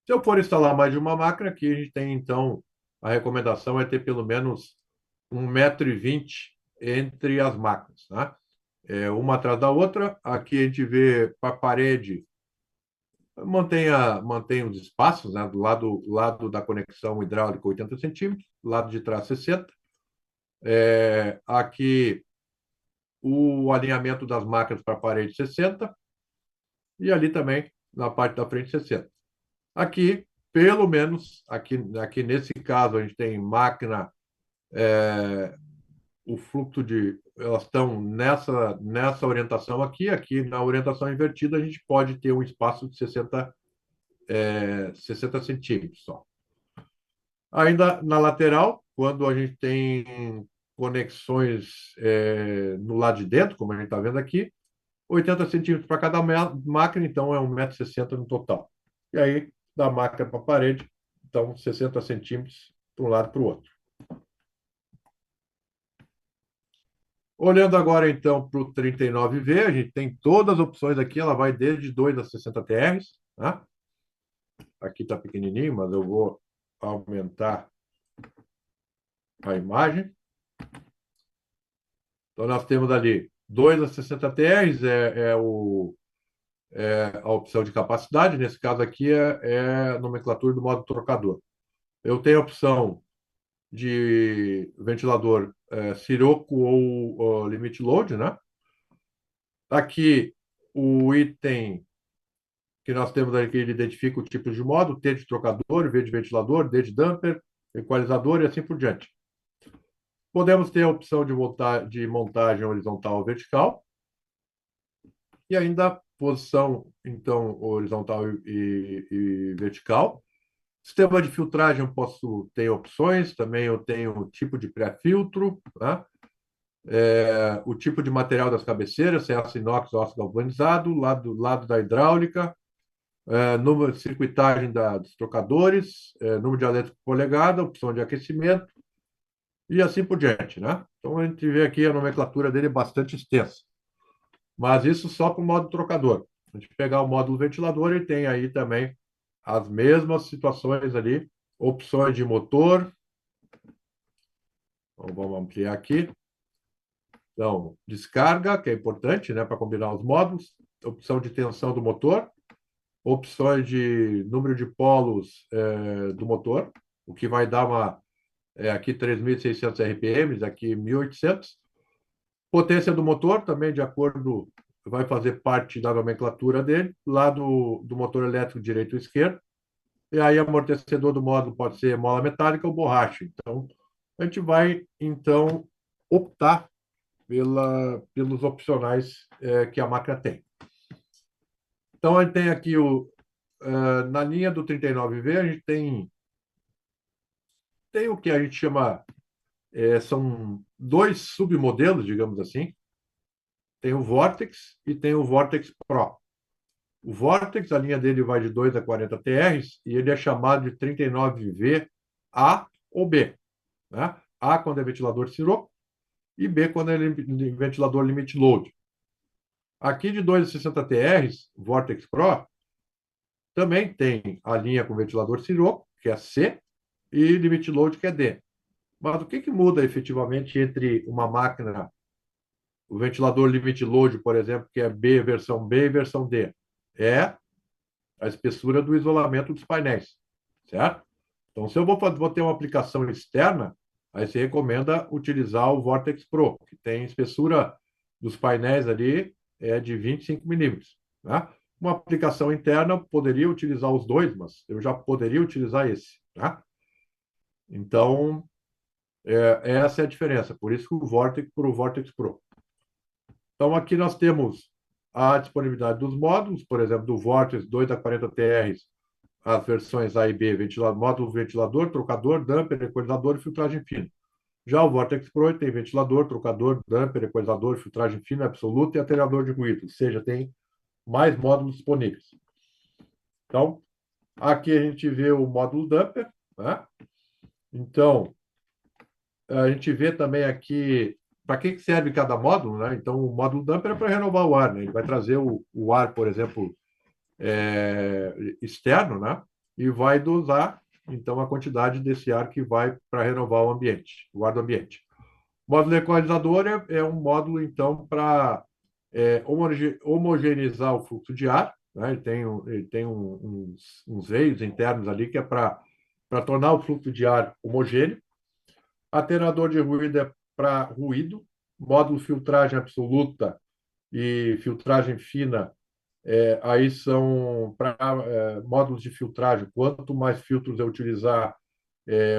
Se eu for instalar mais de uma máquina, aqui a gente tem, então, a recomendação é ter pelo menos 1,20 m entre as máquinas, né? Uma atrás da outra. Aqui a gente vê para a parede, mantém os espaços, né? Do lado da conexão hidráulica, 80 centímetros, lado de trás, 60. Aqui, o alinhamento das máquinas para a parede, 60. E ali também, na parte da frente, 60. Aqui, pelo menos, aqui nesse caso, a gente tem máquina, o fluxo elas estão nessa orientação aqui na orientação invertida, a gente pode ter um espaço de 60 centímetros só. Ainda na lateral, quando a gente tem conexões no lado de dentro, como a gente está vendo aqui, 80 centímetros para cada máquina, então é 1,60 m no total. E aí, da máquina para a parede, então 60 centímetros para um lado e para o outro. Olhando agora, então, para o 39V, a gente tem todas as opções aqui, ela vai desde 2 a 60 TRs, né? Aqui está pequenininho, mas eu vou aumentar a imagem. Então, nós temos ali 2 a 60 TRs, a opção de capacidade. Nesse caso aqui é a nomenclatura do modo trocador. Eu tenho a opção de ventilador Sirocco ou Limit Load, né? Aqui, o item que nós temos aqui, ele identifica o tipo de modo, T de trocador, V de ventilador, D de damper, equalizador e assim por diante. Podemos ter a opção de montagem horizontal ou vertical, e ainda posição, então, horizontal e vertical. Sistema de filtragem, eu posso ter opções, também eu tenho o tipo de pré-filtro, né? O tipo de material das cabeceiras, se é aço inox ou aço galvanizado, lado da hidráulica, número de circuitagem dos trocadores, número de elétrico por polegada, opção de aquecimento e assim por diante, né? Então a gente vê aqui a nomenclatura dele bastante extensa. Mas isso só para o modo trocador. A gente pegar o módulo ventilador, ele tem aí também as mesmas situações ali, opções de motor. Então, vamos ampliar aqui. Então, descarga, que é importante, né, para combinar os módulos. Opção de tensão do motor. Opções de número de polos do motor, o que vai dar aqui 3.600 RPMs, aqui 1.800. Potência do motor também, de acordo, vai fazer parte da nomenclatura dele, lá do motor elétrico direito ou esquerdo. E aí, amortecedor do módulo pode ser mola metálica ou borracha. Então, a gente vai, então, optar pelos opcionais que a máquina tem. Então, a gente tem aqui na linha do 39V, a gente tem o que a gente chama, são dois submodelos, digamos assim. Tem o Vortex e tem o Vortex Pro. O Vortex, a linha dele vai de 2 a 40 TRs e ele é chamado de 39V A ou B, né? A quando é ventilador Sirocco e B quando é ventilador Limit Load. Aqui de 2 a 60 TRs, Vortex Pro, também tem a linha com ventilador Sirocco, que é C, e Limit Load, que é D. Mas o que muda efetivamente entre uma máquina, o ventilador Limit Load, por exemplo, que é B, versão B e versão D? é a espessura do isolamento dos painéis, certo? Então, se eu vou ter uma aplicação externa, aí se recomenda utilizar o Vortex Pro, que tem espessura dos painéis ali de 25 milímetros, né? Uma aplicação interna, eu poderia utilizar os dois, mas eu já poderia utilizar esse, tá? Então, essa é a diferença. Por isso que o Vortex para o Vortex Pro. Então, aqui nós temos a disponibilidade dos módulos, por exemplo, do Vortex 2 a 40 TRs, as versões A e B, módulo ventilador, trocador, damper, equalizador e filtragem fina. Já o Vortex Pro tem ventilador, trocador, damper, equalizador, filtragem fina absoluta e atenuador de ruído, ou seja, tem mais módulos disponíveis. Então, aqui a gente vê o módulo damper, né? Então, a gente vê também aqui para que serve cada módulo, né? Então, o módulo damper é para renovar o ar, né? Ele vai trazer o ar, por exemplo, externo, né? E vai dosar, então, a quantidade desse ar que vai para renovar o ambiente, o ar do ambiente. O módulo equalizador é um módulo, então, para homogeneizar o fluxo de ar, né? Ele tem uns veios internos ali que é para tornar o fluxo de ar homogêneo. Atenuador de ruído é para ruído. Módulo filtragem absoluta e filtragem fina, aí são para módulos de filtragem. Quanto mais filtros eu utilizar,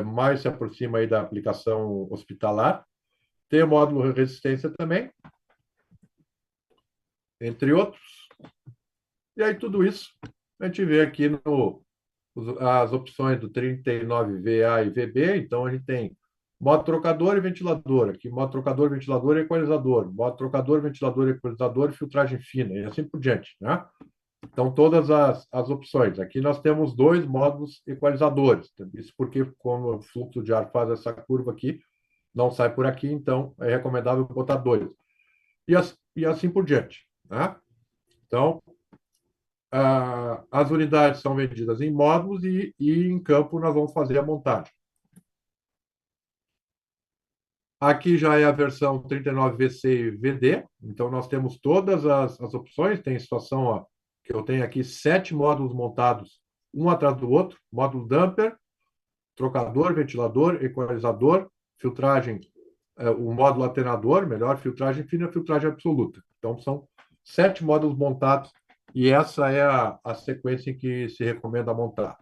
mais se aproxima aí da aplicação hospitalar. Tem o módulo resistência também, entre outros. E aí tudo isso a gente vê aqui as opções do 39VA e VB. Então a gente tem modo trocador e ventilador. Aqui, modo trocador, ventilador e equalizador. Modo trocador, ventilador, equalizador e filtragem fina, e assim por diante, né? Então, todas as opções. Aqui nós temos dois módulos equalizadores. Isso porque, como o fluxo de ar faz essa curva aqui, não sai por aqui, então é recomendável botar dois. E assim por diante, né? Então, as unidades são vendidas em módulos e em campo nós vamos fazer a montagem. Aqui já é a versão 39VC e VD, então nós temos todas as opções. Tem situação ó, que eu tenho aqui 7 módulos montados, um atrás do outro: módulo damper, trocador, ventilador, equalizador, filtragem, o módulo atenuador, melhor, filtragem fina, filtragem absoluta. Então são 7 módulos montados e essa é a sequência em que se recomenda montar.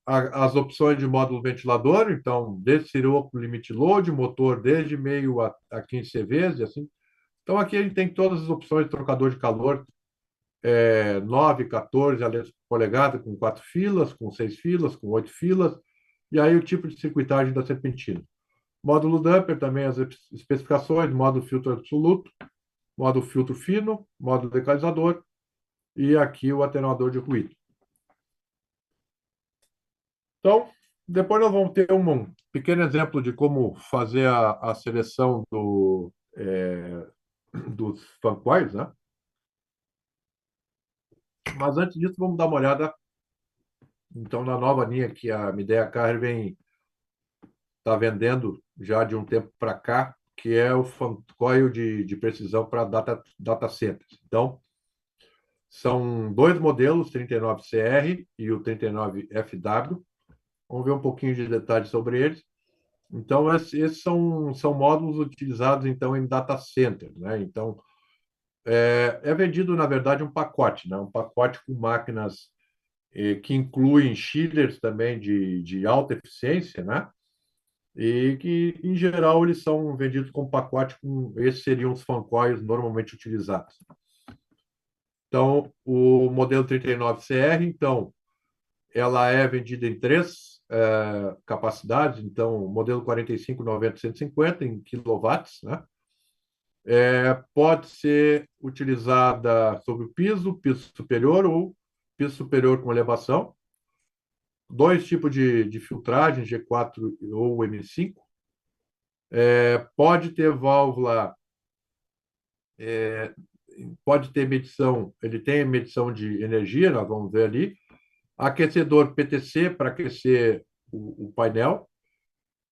As opções de módulo ventilador, então, desde Siroco Limit Load, motor desde meio a 15 CVs, e assim. Então, aqui a gente tem todas as opções de trocador de calor, 9, 14 polegadas, com 4 filas, com 6 filas, com 8 filas, e aí o tipo de circuitagem da serpentina. Módulo damper, também as especificações, módulo filtro absoluto, módulo filtro fino, módulo equalizador, e aqui o atenuador de ruído. Então, depois nós vamos ter um pequeno exemplo de como fazer a seleção dos fancoils, né? Mas antes disso, vamos dar uma olhada então na nova linha que a Midea Carr está vendendo já de um tempo para cá, que é o fancoil de precisão para data centers. Então, são dois modelos, 39CR e o 39FW. Vamos ver um pouquinho de detalhes sobre eles. Então, esses são módulos utilizados, então, em data center, né? Então, é vendido, na verdade, um pacote, né? Um pacote com máquinas que incluem chillers também de alta eficiência, né? E que, em geral, eles são vendidos com pacote, esses seriam os fancoils normalmente utilizados. Então, o modelo 39CR, então, ela é vendida em três capacidades, então, modelo 45, 90, 150 em quilowatts, né? Pode ser utilizada sobre o piso superior ou piso superior com elevação. Dois tipos de filtragem, G4 ou M5. Pode ter válvula, pode ter medição, ele tem medição de energia, nós vamos ver ali. Aquecedor PTC para aquecer o painel.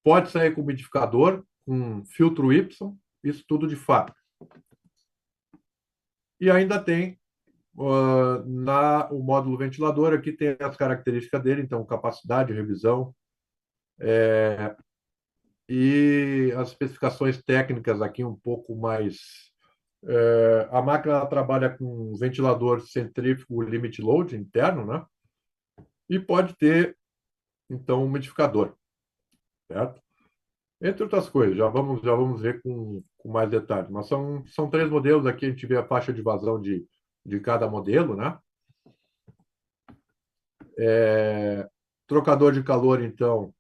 Pode sair com umidificador, com filtro Y, isso tudo de fábrica. E ainda tem O módulo ventilador aqui tem as características dele, então capacidade, revisão, e as especificações técnicas aqui um pouco mais. A máquina ela trabalha com ventilador centrífugo limit load interno, né? E pode ter, então, um umidificador, certo? Entre outras coisas, já vamos ver com mais detalhes. Mas são três modelos aqui, a gente vê a faixa de vazão de cada modelo, né? Trocador de calor, então,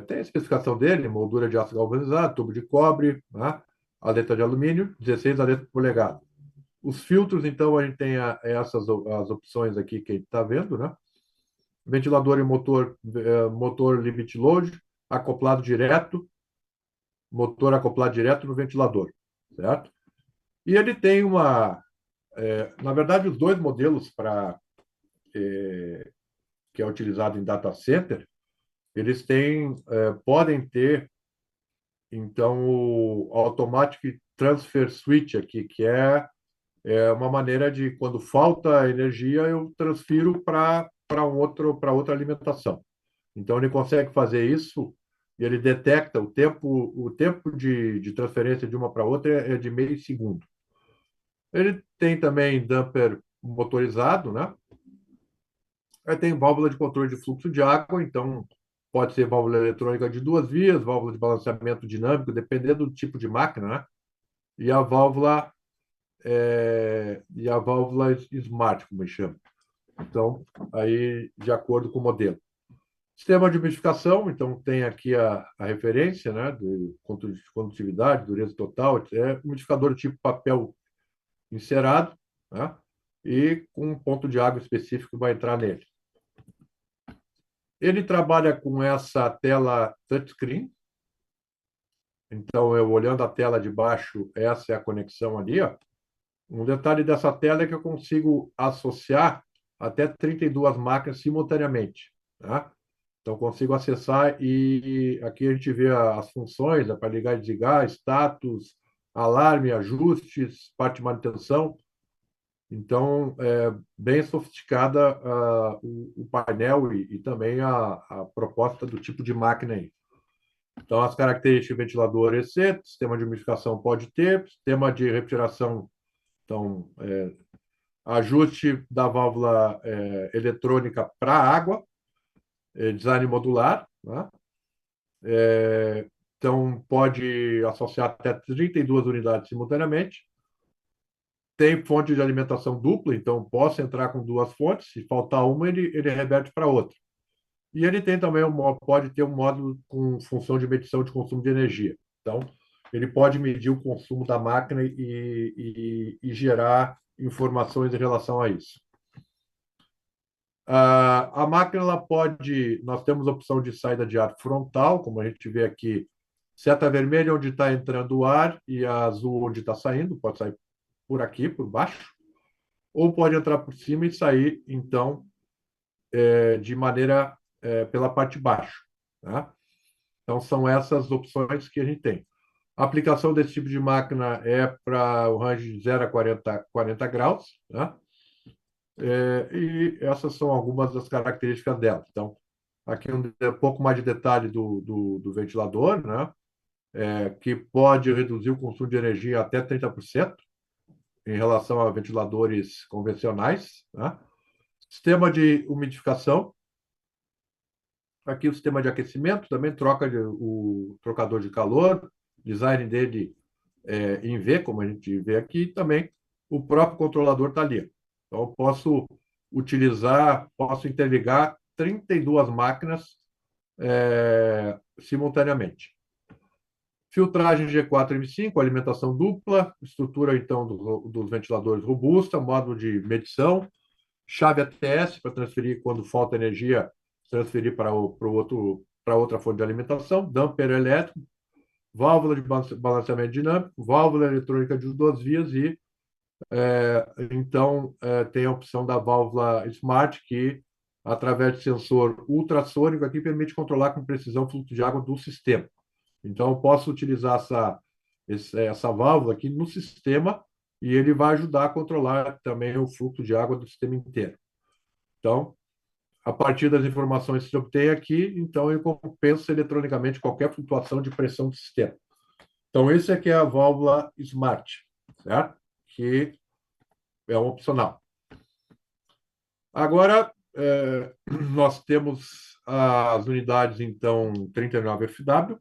tem a especificação dele, moldura de aço galvanizado, tubo de cobre, né? Aleta de alumínio, 16 aletas por polegada. Os filtros, então, a gente tem as opções aqui que a gente está vendo, né? Ventilador e motor limit load, acoplado direto, motor acoplado direto no ventilador, certo? E ele tem na verdade, os dois modelos que é utilizado em data center, eles podem ter, então, o Automatic Transfer Switch aqui, que é uma maneira de, quando falta energia, eu transfiro para outra alimentação. Então, ele consegue fazer isso e ele detecta o tempo de transferência de uma para outra é de meio segundo. Ele tem também damper motorizado, né? Aí tem válvula de controle de fluxo de água, então pode ser válvula eletrônica de duas vias, válvula de balanceamento dinâmico, dependendo do tipo de máquina, né? E a válvula Smart, como se chama. Então, aí, de acordo com o modelo. Sistema de umidificação, então tem aqui a referência, né, de condutividade, dureza total, umidificador tipo papel encerado, né, e com um ponto de água específico que vai entrar nele. Ele trabalha com essa tela touchscreen, então eu olhando a tela de baixo, essa é a conexão ali, ó. Um detalhe dessa tela é que eu consigo associar até 32 máquinas simultaneamente, tá? Então, consigo acessar e aqui a gente vê as funções, para ligar e desligar, status, alarme, ajustes, parte de manutenção. Então, é bem sofisticada o painel e também a proposta do tipo de máquina aí. Então, as características de ventilador EC, sistema de umidificação pode ter, sistema de refrigeração, então, ajuste da válvula eletrônica para água, design modular, né? Então, pode associar até 32 unidades simultaneamente. Tem fonte de alimentação dupla, então posso entrar com duas fontes. Se faltar uma, ele reverte para outra. E ele tem também pode ter um módulo com função de medição de consumo de energia. Então, ele pode medir o consumo da máquina e gerar informações em relação a isso. A máquina ela pode. Nós temos a opção de saída de ar frontal, como a gente vê aqui, seta vermelha onde está entrando o ar e a azul onde está saindo, pode sair por aqui, por baixo, ou pode entrar por cima e sair, então, de maneira pela parte de baixo. Tá? Então, são essas opções que a gente tem. A aplicação desse tipo de máquina é para o range de 0 a 40 graus, tá? E essas são algumas das características dela. Então, aqui um pouco mais de detalhe do ventilador, né? Que pode reduzir o consumo de energia até 30% em relação a ventiladores convencionais, né? Sistema de umidificação. Aqui o sistema de aquecimento também troca o trocador de calor, design dele em V, como a gente vê aqui, e também o próprio controlador está ali. Então, eu posso interligar 32 máquinas simultaneamente. Filtragem G4 M5, alimentação dupla, estrutura então dos ventiladores robusta, módulo de medição, chave ATS para transferir quando falta energia, transferir para outra fonte de alimentação, damper elétrico, válvula de balanceamento dinâmico, válvula eletrônica de duas vias e então tem a opção da válvula Smart que através de sensor ultrassônico aqui permite controlar com precisão o fluxo de água do sistema. Então, eu posso utilizar essa válvula aqui no sistema e ele vai ajudar a controlar também o fluxo de água do sistema inteiro. Então, a partir das informações que se obtém aqui, então eu compenso eletronicamente qualquer flutuação de pressão do sistema. Então, esse aqui é a válvula Smart, certo? Que é um opcional. Agora, nós temos as unidades, então, 39FW.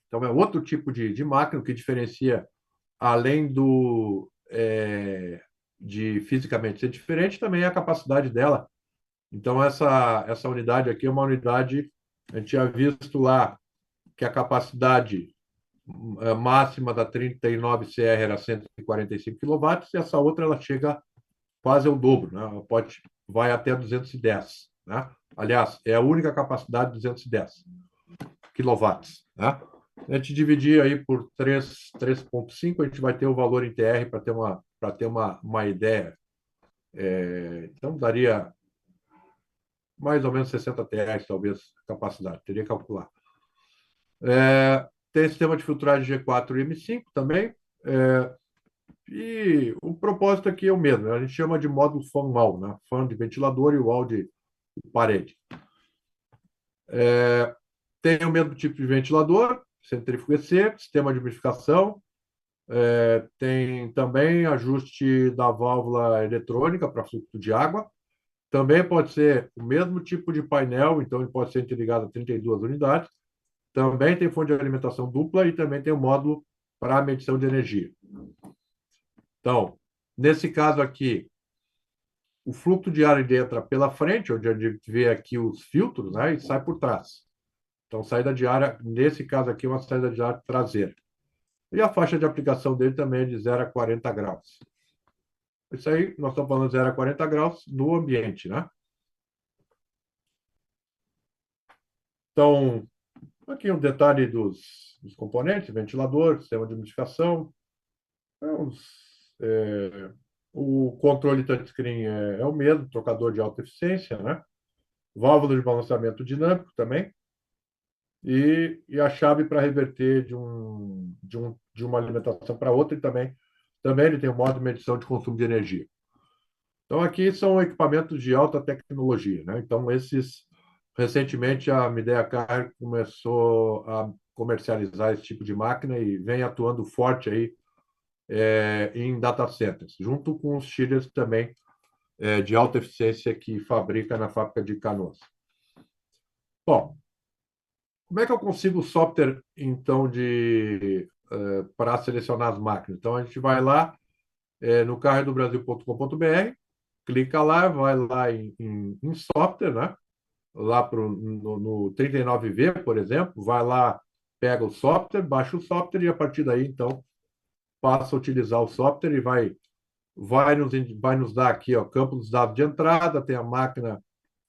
Então, é outro tipo de máquina que diferencia, além de fisicamente ser diferente, também é a capacidade dela. Então, essa unidade aqui é uma unidade, a gente tinha visto lá que a capacidade máxima da 39CR era 145 kW, e essa outra ela chega quase ao dobro, né? Vai até 210, né? Aliás, é a única capacidade de 210 quilowatts, né? A gente dividir aí por 3,5, a gente vai ter o valor em TR para ter uma ideia. Então, daria mais ou menos 60 TR, talvez, capacidade, teria que calcular. Tem sistema de filtragem G4 e M5 também. E o propósito aqui é o mesmo, né? A gente chama de módulo fan wall, né? Fan de ventilador e wall de parede. Tem o mesmo tipo de ventilador, centrífuga EC, sistema de umidificação, tem também ajuste da válvula eletrônica para fluxo de água. Também pode ser o mesmo tipo de painel, então ele pode ser interligado a 32 unidades. Também tem fonte de alimentação dupla e também tem o módulo para medição de energia. Então, nesse caso aqui, o fluxo de ar entra pela frente, onde a gente vê aqui os filtros, né, e sai por trás. Então, saída de ar, nesse caso aqui, é uma saída de ar traseira. E a faixa de aplicação dele também é de 0 a 40 graus. Isso aí, nós estamos falando de 0 a 40 graus no ambiente, né? Então, aqui um detalhe dos componentes, ventilador, sistema de umidificação. O controle touchscreen é o mesmo, trocador de alta eficiência, né? Válvula de balanceamento dinâmico também. E a chave para reverter de uma alimentação para outra, e também ele tem um modo de medição de consumo de energia. Então, aqui são equipamentos de alta tecnologia, né? Então, recentemente, a Midea Car começou a comercializar esse tipo de máquina e vem atuando forte aí em data centers, junto com os chillers também de alta eficiência que fabrica na fábrica de Canoas. Bom, como é que eu consigo o software, então, para selecionar as máquinas? Então, a gente vai lá no carredobrasil.com.br, clica lá, vai lá em software, né? Lá no 39V, por exemplo, vai lá, pega o software, baixa o software e a partir daí, então, passa a utilizar o software e vai nos dar aqui, ó, campo dos dados de entrada, tem a máquina,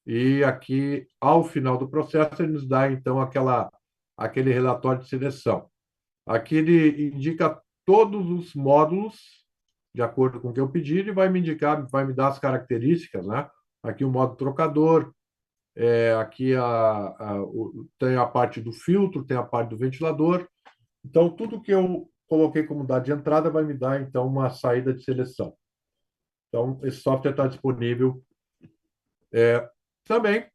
e aqui, ao final do processo, ele nos dá, então, aquele relatório de seleção. Aqui ele indica todos os módulos, de acordo com o que eu pedi, ele vai me dar as características, né? Aqui o módulo trocador, aqui tem a parte do filtro, tem a parte do ventilador. Então, tudo que eu coloquei como dado de entrada vai me dar, então, uma saída de seleção. Então, esse software está disponível também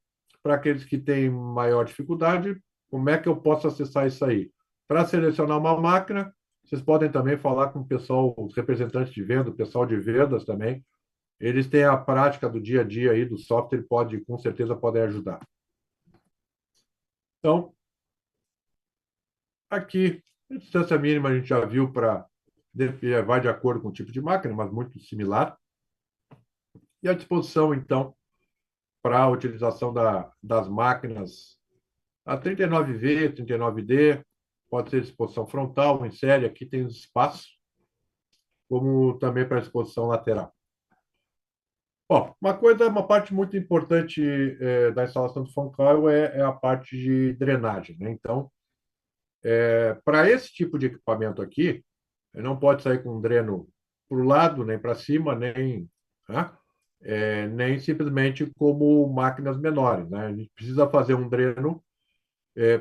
para aqueles que têm maior dificuldade. Como é que eu posso acessar isso aí? Para selecionar uma máquina, vocês podem também falar com o pessoal, os representantes de venda, o pessoal de vendas também. Eles têm a prática do dia a dia aí do software, com certeza podem ajudar. Então, aqui, a distância mínima a gente já viu vai de acordo com o tipo de máquina, mas muito similar. E a disposição, então, para a utilização das máquinas, a 39V, 39D, pode ser disposição frontal, em série, aqui tem os espaços, como também para a disposição lateral. Bom, uma parte muito importante da instalação do fan coil é a parte de drenagem, né? Então, para esse tipo de equipamento aqui, não pode sair com um dreno para o lado, nem para cima, né? Nem simplesmente como máquinas menores, né? A gente precisa fazer um dreno,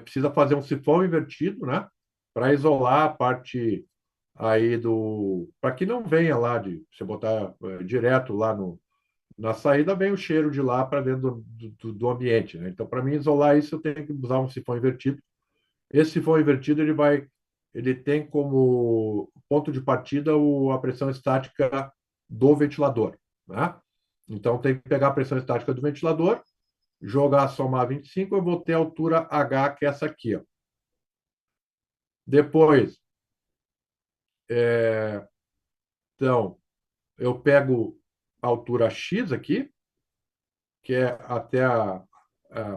precisa fazer um sifão invertido, né? Para isolar aí para que não venha lá de você botar direto lá no, na saída, vem o cheiro de lá para dentro do ambiente, né? Então, para mim isolar isso, eu tenho que usar um sifão invertido. Esse sifão invertido ele tem como ponto de partida a pressão estática do ventilador, né? Então tem que pegar a pressão estática do ventilador, jogar, somar 25, eu vou ter a altura H, que é essa aqui, ó. Depois, então, eu pego a altura X aqui, que é até a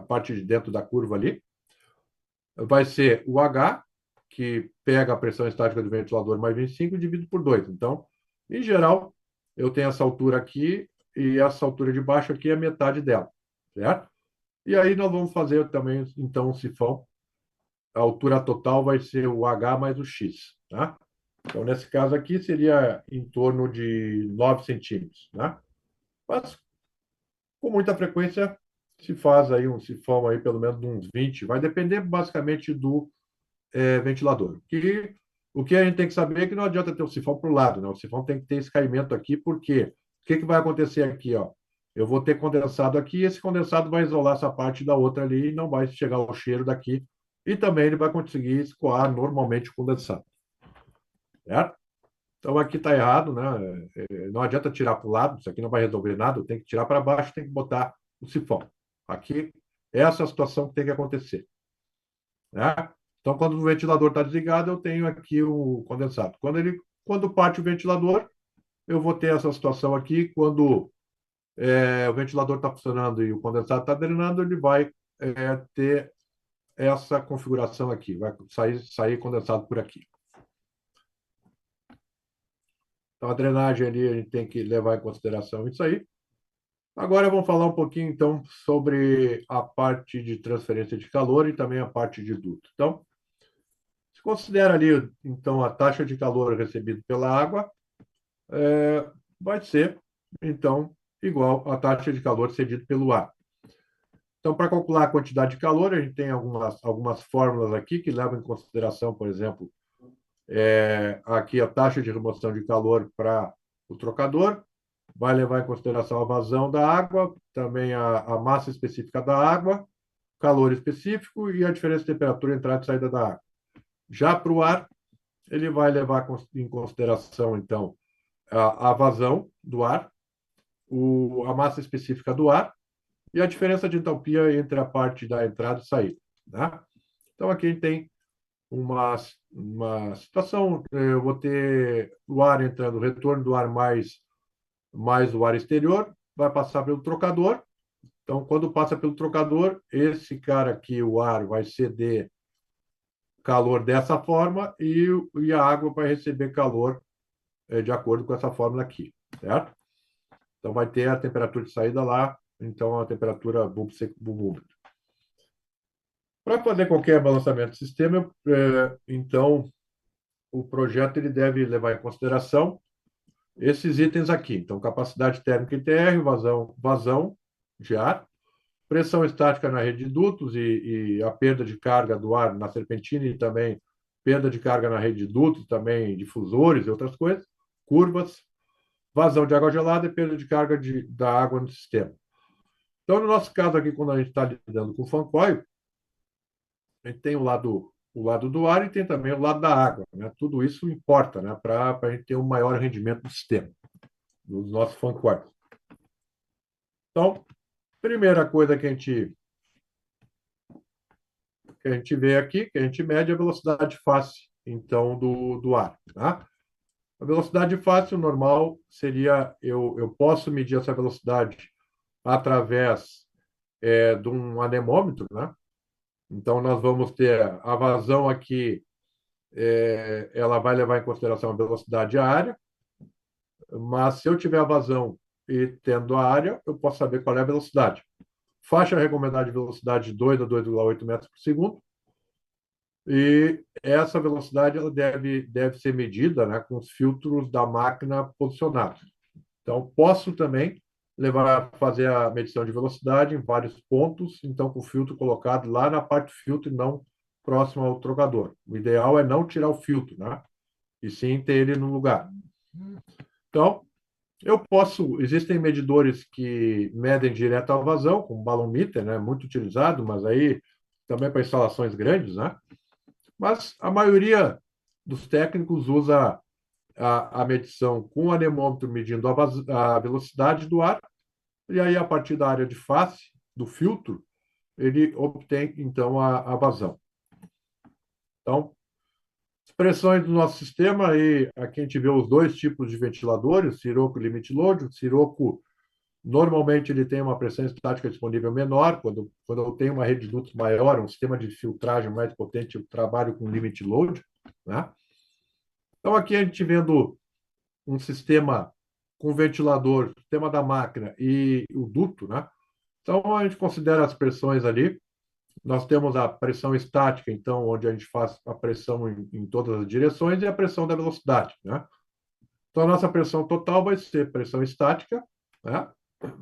parte de dentro da curva ali. Vai ser o H, que pega a pressão estática do ventilador mais 25 e divido por 2. Então, em geral, eu tenho essa altura aqui e essa altura de baixo aqui é metade dela, certo? E aí nós vamos fazer também, então, um sifão. A altura total vai ser o H mais o X, tá? Então, nesse caso aqui, seria em torno de 9 centímetros, né? Mas, com muita frequência, se faz aí um sifão aí pelo menos de uns 20. Vai depender basicamente do ventilador. O que a gente tem que saber é que não adianta ter o sifão para o lado, né? O sifão tem que ter esse caimento aqui, porque o que vai acontecer aqui, ó? Eu vou ter condensado aqui, e esse condensado vai isolar essa parte da outra ali e não vai chegar o cheiro daqui. E também ele vai conseguir escoar normalmente o condensado, certo? Então aqui está errado, né? Não adianta tirar para o lado, isso aqui não vai resolver nada, tem que tirar para baixo, tem que botar o sifão. Aqui, essa é a situação que tem que acontecer, né? Então, quando o ventilador está desligado, eu tenho aqui o condensado. Quando parte o ventilador, eu vou ter essa situação aqui. Quando o ventilador está funcionando e o condensado está drenando, ele vai ter essa configuração aqui. Vai sair condensado por aqui. Então, a drenagem ali, a gente tem que levar em consideração isso aí. Agora vamos falar um pouquinho, então, sobre a parte de transferência de calor e também a parte de duto. Então, se considera ali, então, a taxa de calor recebida pela água, vai ser, então, igual à taxa de calor cedida pelo ar. Então, para calcular a quantidade de calor, a gente tem algumas fórmulas aqui que levam em consideração, por exemplo, aqui a taxa de remoção de calor para o trocador, vai levar em consideração a vazão da água, também a massa específica da água, calor específico e a diferença de temperatura entrada e saída da água. Já para o ar, ele vai levar em consideração, então, a vazão do ar, a massa específica do ar e a diferença de entalpia entre a parte da entrada e saída, né? Então, aqui a gente tem uma situação, eu vou ter o ar entrando, o retorno do ar mais o ar exterior, vai passar pelo trocador. Então, quando passa pelo trocador, esse cara aqui, o ar, vai ceder calor dessa forma e a água vai receber calor de acordo com essa fórmula aqui, certo? Então, vai ter a temperatura de saída lá, então a temperatura bulbo seco, bulbo úmido. Para fazer qualquer balanceamento do sistema, então, o projeto ele deve levar em consideração esses itens aqui. Então, capacidade térmica ITR, vazão de ar, pressão estática na rede de dutos e a perda de carga do ar na serpentina e também perda de carga na rede de dutos, também difusores e outras coisas, curvas, vazão de água gelada e perda de carga da água no sistema. Então, no nosso caso aqui, quando a gente está lidando com o fan coil, a gente tem o lado do ar e tem também o lado da água, né? Tudo isso importa, né? Para a gente ter um maior rendimento do sistema, dos nossos fan coils. Então, primeira coisa que a gente vê aqui, que a gente mede a velocidade face, então, do ar, tá? A velocidade face normal seria, eu posso medir essa velocidade através de um anemômetro, né? Então, nós vamos ter a vazão aqui, ela vai levar em consideração a velocidade área, mas se eu tiver a vazão e tendo a área, eu posso saber qual é a velocidade. Faixa recomendada de velocidade de 2 a 2,8 metros por segundo, e essa velocidade ela deve ser medida, né, com os filtros da máquina posicionados. Então, posso também fazer a medição de velocidade em vários pontos, então com o filtro colocado lá na parte do filtro e não próximo ao trocador. O ideal é não tirar o filtro, né? e sim ter ele no lugar. Então, existem medidores que medem direto a vazão, como o balometer, né, muito utilizado, mas aí também para instalações grandes, né? Mas a maioria dos técnicos usa a medição com o anemômetro medindo a velocidade do ar, e aí a partir da área de face, do filtro, ele obtém então a vazão. Então, as pressões do nosso sistema, aí, aqui a gente vê os dois tipos de ventiladores, Sirocco e Limit Load. O Sirocco, normalmente, ele tem uma pressão estática disponível menor. Quando eu tenho uma rede de dutos maior, um sistema de filtragem mais potente, eu trabalho com Limit Load, né? Então, aqui a gente vendo um sistema com ventilador, sistema da máquina e o duto, né? Então, a gente considera as pressões ali. Nós temos a pressão estática, então, onde a gente faz a pressão em todas as direções, e a pressão da velocidade, né? Então, a nossa pressão total vai ser pressão estática, né?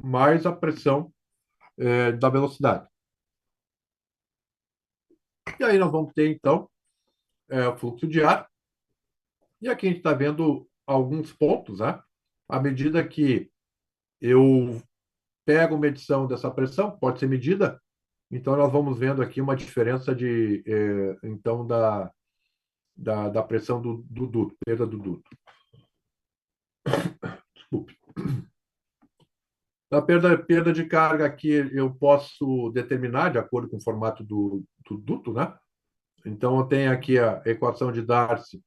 Mais a pressão da velocidade. E aí nós vamos ter, então, o fluxo de ar. E aqui a gente está vendo alguns pontos, né? À medida que eu pego medição dessa pressão, pode ser medida, então nós vamos vendo aqui uma diferença então, da pressão do duto, perda do duto. Desculpe. A perda de carga aqui eu posso determinar de acordo com o formato do duto, né? Então, eu tenho aqui a equação de Darcy.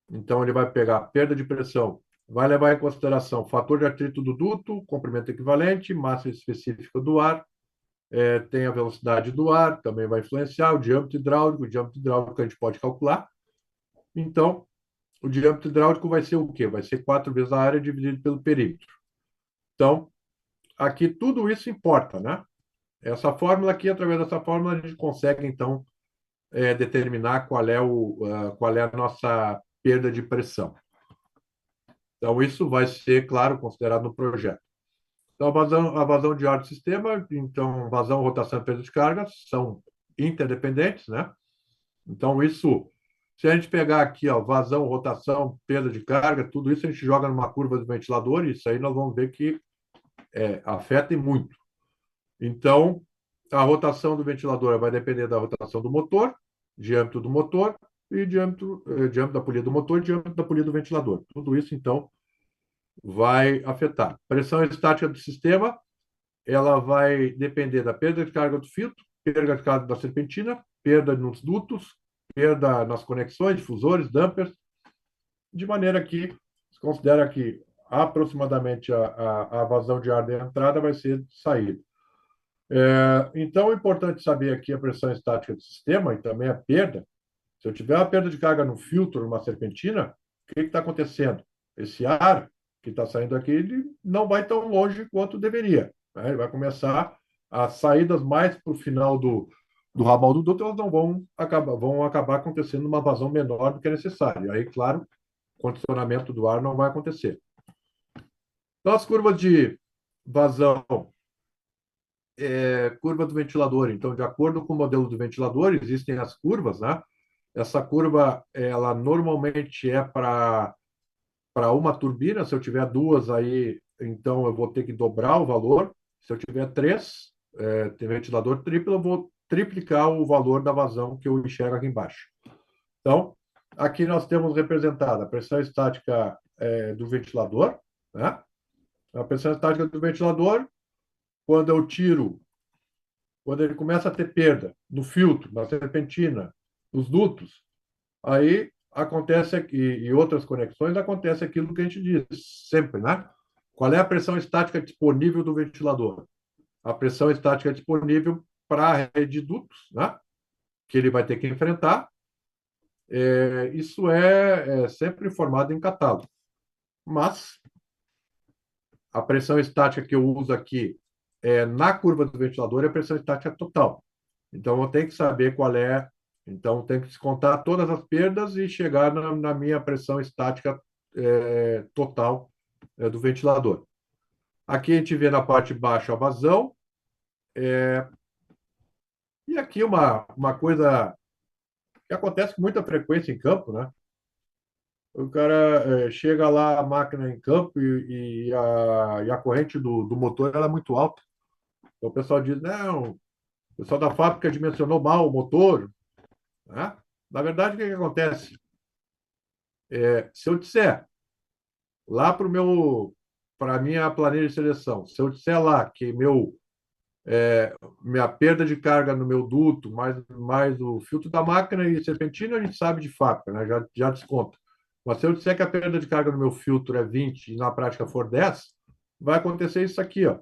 Então, ele vai pegar a perda de pressão, vai levar em consideração o fator de atrito do duto, comprimento equivalente, massa específica do ar, tem a velocidade do ar, também vai influenciar o diâmetro hidráulico a gente pode calcular. Então, o diâmetro hidráulico vai ser o quê? Vai ser 4 vezes a área dividido pelo perímetro. Então, aqui tudo isso importa, né? Essa fórmula aqui, através dessa fórmula, a gente consegue, então, determinar qual é a nossa perda de pressão. Então, isso vai ser, claro, considerado no projeto. Então, a vazão de ar do sistema, então, vazão, rotação e perda de carga são interdependentes, né? Então, isso, se a gente pegar aqui, ó, vazão, rotação, perda de carga, tudo isso a gente joga numa curva do ventilador, e isso aí nós vamos ver que afeta e muito. Então, a rotação do ventilador vai depender da rotação do motor, diâmetro do motor e diâmetro da polia do motor e diâmetro da polia do ventilador. Tudo isso, então, vai afetar. Pressão estática do sistema, ela vai depender da perda de carga do filtro, perda de carga da serpentina, perda nos dutos, perda nas conexões, difusores, dampers, de maneira que se considera que aproximadamente a vazão de ar da entrada vai ser de saída. Então, é importante saber aqui a pressão estática do sistema e também a perda. Se eu tiver uma perda de carga no filtro, numa serpentina, o que está acontecendo? Esse ar que está saindo aqui, ele não vai tão longe quanto deveria, né? Ele vai começar as saídas mais para o final do ramal do duto, elas não vão acabar acontecendo uma vazão menor do que é necessário. Aí, claro, o condicionamento do ar não vai acontecer. Então, as curvas de vazão, curva do ventilador. Então, de acordo com o modelo do ventilador, existem as curvas, né? Essa curva, ela normalmente é para uma turbina. Se eu tiver duas aí, então eu vou ter que dobrar o valor. Se eu tiver três, tem ventilador triplo, eu vou triplicar o valor da vazão que eu enxergo aqui embaixo. Então, aqui nós temos representada a pressão estática do ventilador, né? A pressão estática do ventilador, quando eu tiro, quando ele começa a ter perda no filtro, na serpentina, nos dutos, aí acontece aqui, e outras conexões, acontece aquilo que a gente diz sempre, né? Qual é a pressão estática disponível do ventilador? A pressão estática disponível para a rede de dutos, né? Que ele vai ter que enfrentar. Isso é sempre informado em catálogo. Mas a pressão estática que eu uso aqui na curva do ventilador é a pressão estática total. Então, eu tenho que saber qual é. Então, tem que descontar todas as perdas e chegar na minha pressão estática total do ventilador. Aqui a gente vê na parte baixa a vazão. E aqui uma coisa que acontece com muita frequência em campo, né? o cara chega lá, a máquina em campo e a corrente do motor ela é muito alta. Então o pessoal diz, não, o pessoal da fábrica dimensionou mal o motor, né? Na verdade, o que que acontece? Se eu disser lá para a minha planilha de seleção, se eu disser lá que minha perda de carga no meu duto, mais o filtro da máquina e serpentina, a gente sabe de fábrica, né? Já desconta. Mas se eu disser que a perda de carga no meu filtro é 20 e na prática for 10, vai acontecer isso aqui, ó.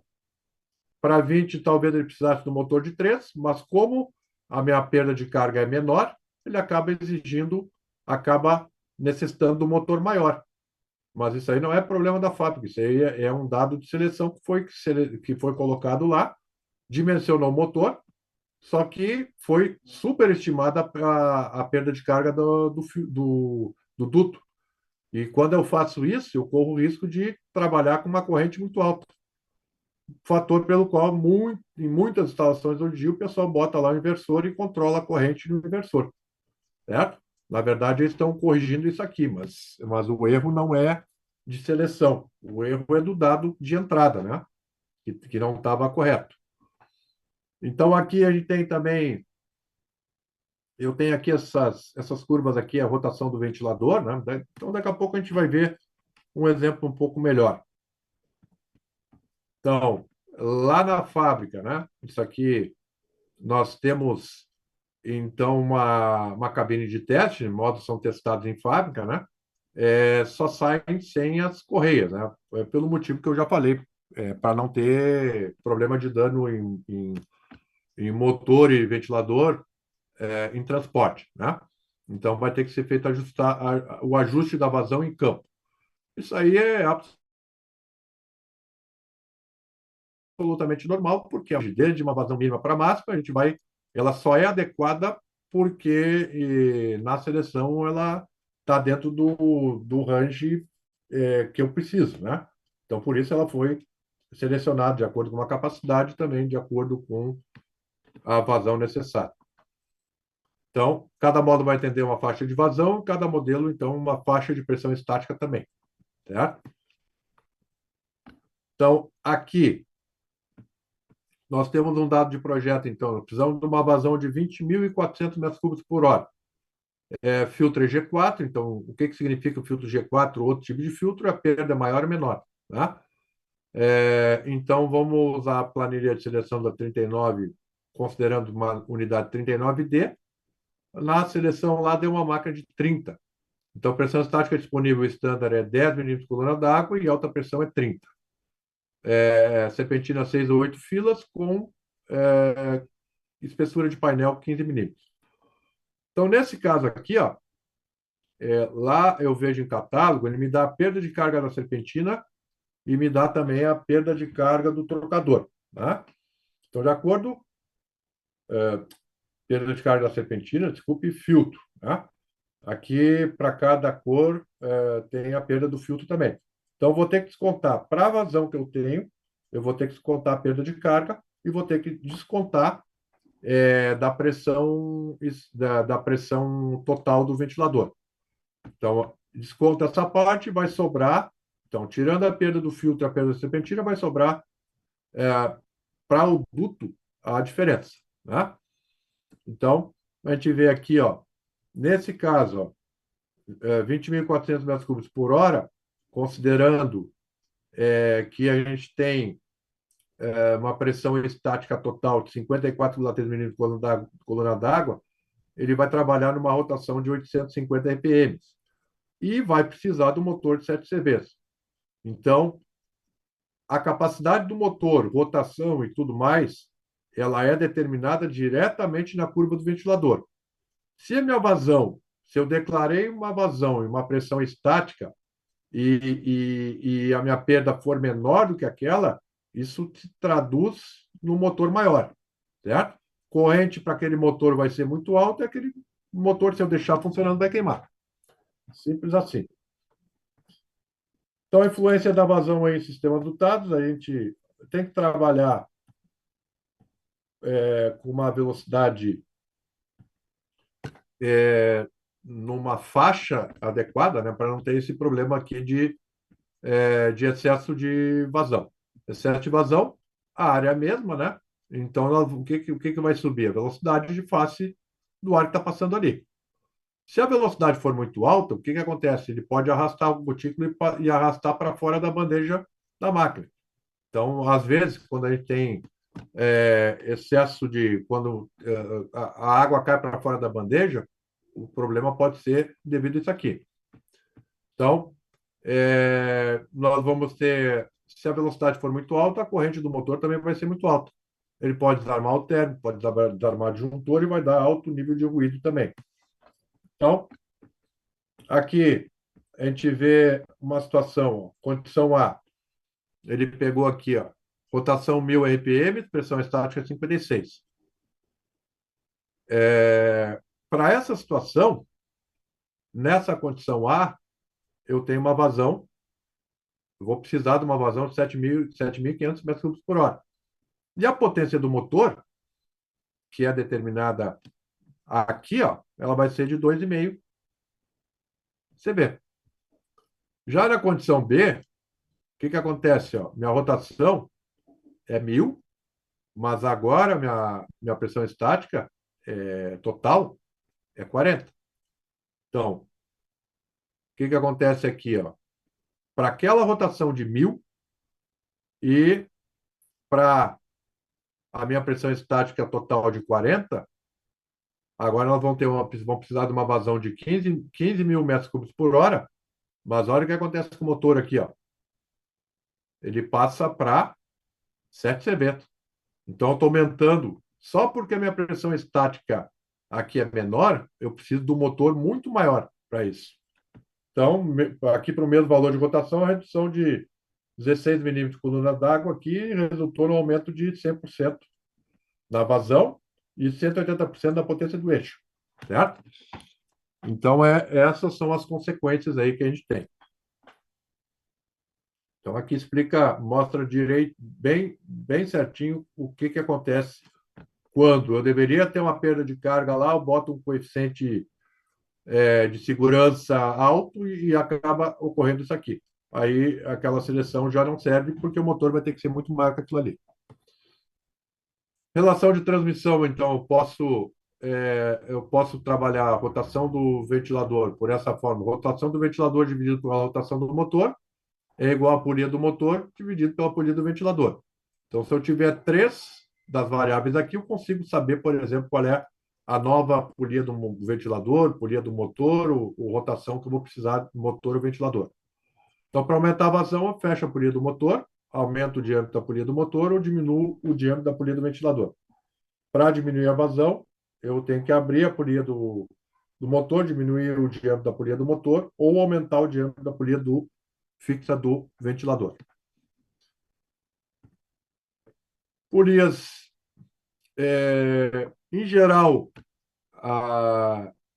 Para 20, talvez ele precisasse do motor de 3, mas como a minha perda de carga é menor, ele acaba necessitando do motor maior. Mas isso aí não é problema da fábrica, isso aí é um dado de seleção que foi colocado lá, dimensionou o motor, só que foi superestimada a perda de carga do duto. E quando eu faço isso, eu corro o risco de trabalhar com uma corrente muito alta. Fator pelo qual, em muitas instalações hoje em dia, o pessoal bota lá o inversor e controla a corrente no inversor, certo? Na verdade, eles estão corrigindo isso aqui, mas o erro não é de seleção. O erro é do dado de entrada, né? Que não estava correto. Então, aqui a gente tem também. Eu tenho aqui essas curvas aqui, a rotação do ventilador, né? Então, daqui a pouco a gente vai ver um exemplo um pouco melhor. Então, lá na fábrica, né? Isso aqui, nós temos, então, uma cabine de teste, modos são testados em fábrica, né? Só saem sem as correias, né? Pelo motivo que eu já falei, para não ter problema de dano em motor e ventilador em transporte, né? Então vai ter que ser feito o ajuste da vazão em campo. Isso aí é absolutamente normal, porque desde uma vazão mínima para máxima, ela só é adequada porque na seleção ela está dentro do range que eu preciso, né? Então por isso ela foi selecionada de acordo com uma capacidade também de acordo com a vazão necessária. Então, cada módulo vai atender uma faixa de vazão, cada modelo, então, uma faixa de pressão estática também, certo? Então, aqui, nós temos um dado de projeto, então, precisamos de uma vazão de 20.400 metros cúbicos por hora. Filtro é G4, então, o que significa o filtro G4? Outro tipo de filtro, a perda é maior ou menor, tá? Então, vamos usar a planilha de seleção da 39, considerando uma unidade 39D. Na seleção lá deu uma marca de 30. Então, a pressão estática disponível estándar é 10 milímetros por coluna d'água e alta pressão é 30. Serpentina 6 ou 8 filas com espessura de painel 15 milímetros. Então, nesse caso aqui, ó, lá eu vejo em catálogo, ele me dá a perda de carga da serpentina e me dá também a perda de carga do trocador. Tá? Então, de acordo, perda de carga da serpentina, desculpe, filtro. Tá? Aqui, para cada cor, tem a perda do filtro também. Então, vou ter que descontar para a vazão que eu tenho, eu vou ter que descontar a perda de carga e vou ter que descontar da pressão total do ventilador. Então, desconta essa parte, vai sobrar. Então, tirando a perda do filtro e a perda da serpentina, vai sobrar para o duto a diferença. Né? Então, a gente vê aqui, ó, nesse caso, ó, 20.400 metros cúbicos por hora, considerando que a gente tem uma pressão estática total de 54,3 milímetros por coluna d'água, ele vai trabalhar numa rotação de 850 RPM e vai precisar do motor de 7 CVs. Então, a capacidade do motor, rotação e tudo mais, ela é determinada diretamente na curva do ventilador. Se a minha vazão, se eu declarei uma vazão e uma pressão estática, e a minha perda for menor do que aquela, isso se traduz no motor maior, certo? Corrente para aquele motor vai ser muito alta e aquele motor, se eu deixar funcionando, vai queimar. Simples assim. Então, a influência da vazão aí em sistemas dotados, a gente tem que trabalhar com uma velocidade numa faixa adequada, né, para não ter esse problema aqui de excesso de vazão. Excesso de vazão, a área é a mesma, né? Então, o que que vai subir? A velocidade de face do ar que está passando ali. Se a velocidade for muito alta, o que que acontece? Ele pode arrastar o gotículo e arrastar para fora da bandeja da máquina. Então, às vezes, quando a gente tem excesso de... Quando a água cai para fora da bandeja, o problema pode ser devido a isso aqui. Então, nós vamos ter... Se a velocidade for muito alta, a corrente do motor também vai ser muito alta. Ele pode desarmar o térmico, pode desarmar o disjuntor e vai dar alto nível de ruído também. Então, aqui a gente vê uma situação, ó, condição A. Ele pegou aqui, ó, rotação 1000 RPM, pressão estática 56. Para essa situação, nessa condição A, eu tenho uma vazão, eu vou precisar de uma vazão de 7.500 metros cúbicos por hora. E a potência do motor, que é determinada aqui, ó, ela vai ser de 2,5 CV. Já na condição B, o que que acontece? Ó? Minha rotação é 1000, mas agora minha pressão estática total é 40. Então, o que que acontece aqui? Para aquela rotação de 1000 e para a minha pressão estática total de 40, agora nós vão precisar de uma vazão de 15 mil metros cúbicos por hora, mas olha o que acontece com o motor aqui, ó. Ele passa para 7 CV. Então, eu estou aumentando. Só porque a minha pressão estática aqui é menor, eu preciso de um motor muito maior para isso. Então, aqui para o mesmo valor de rotação, a redução de 16 milímetros de coluna d'água aqui resultou no aumento de 100% na vazão e 180% da potência do eixo, certo? Então, essas são as consequências aí que a gente tem. Então, aqui explica, mostra direito, bem certinho o que que acontece quando eu deveria ter uma perda de carga lá, eu boto um coeficiente de segurança alto e acaba ocorrendo isso aqui. Aí aquela seleção já não serve porque o motor vai ter que ser muito maior que aquilo ali. Relação de transmissão, então, eu posso trabalhar a rotação do ventilador por essa forma. Rotação do ventilador dividido pela rotação do motor é igual a polia do motor dividido pela polia do ventilador. Então, se eu tiver três das variáveis aqui, eu consigo saber, por exemplo, qual é a nova polia do ventilador, polia do motor, ou rotação que eu vou precisar do motor ou ventilador. Então, para aumentar a vazão, eu fecho a polia do motor, aumento o diâmetro da polia do motor ou diminuo o diâmetro da polia do ventilador. Para diminuir a vazão, eu tenho que abrir a polia do motor, diminuir o diâmetro da polia do motor ou aumentar o diâmetro da polia fixa do ventilador. Polias, em geral,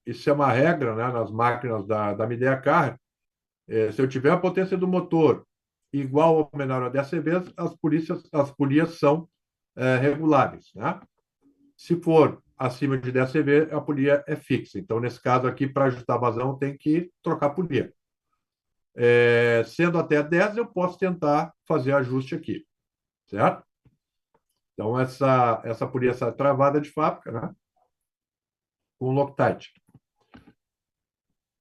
isso é uma regra, né, nas máquinas da Midea Carr. Se eu tiver a potência do motor igual ou menor a 10 CV, as polias são reguláveis, né? Se for acima de 10 CV, a polia é fixa. Então, nesse caso aqui, para ajustar a vazão, tem que trocar a polia. Sendo até 10, eu posso tentar fazer ajuste aqui, certo? Então, essa polia sai travada de fábrica, né? Com Loctite.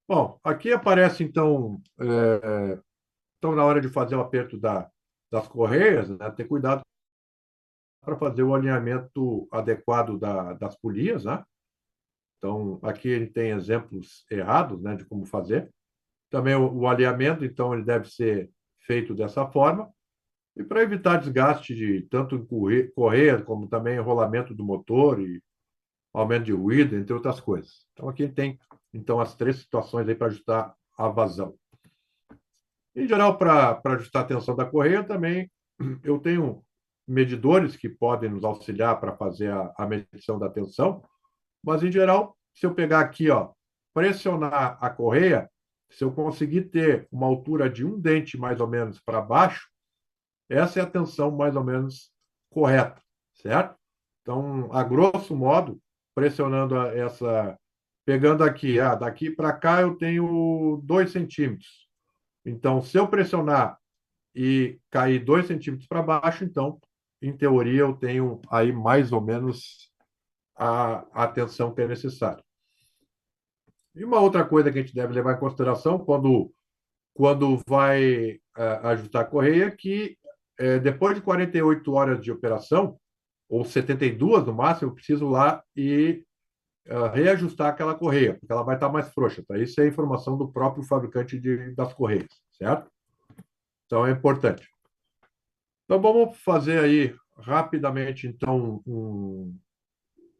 Bom, aqui aparece, então, na hora de fazer o aperto das correias, né, ter cuidado para fazer o alinhamento adequado das polias, né? Então, aqui ele tem exemplos errados, né, de como fazer. Também o alinhamento, então, ele deve ser feito dessa forma. E para evitar desgaste de tanto em correia, como também rolamento do motor e aumento de ruído, entre outras coisas. Então, aqui tem, então, as três situações aí para ajustar a vazão. Em geral, para ajustar a tensão da correia, também eu tenho medidores que podem nos auxiliar para fazer a medição da tensão, mas, em geral, se eu pegar aqui, ó, pressionar a correia, se eu conseguir ter uma altura de um dente mais ou menos para baixo, essa é a tensão mais ou menos correta, certo? Então, a grosso modo, pressionando pegando aqui, daqui para cá eu tenho 2 centímetros. Então, se eu pressionar e cair 2 centímetros para baixo, então, em teoria, eu tenho aí mais ou menos a tensão que é necessária. E uma outra coisa que a gente deve levar em consideração quando vai ajustar a correia é que depois de 48 horas de operação, ou 72 no máximo, eu preciso lá e reajustar aquela correia, porque ela vai estar mais frouxa. Tá? Isso é informação do próprio fabricante das correias, certo? Então é importante. Então vamos fazer aí rapidamente então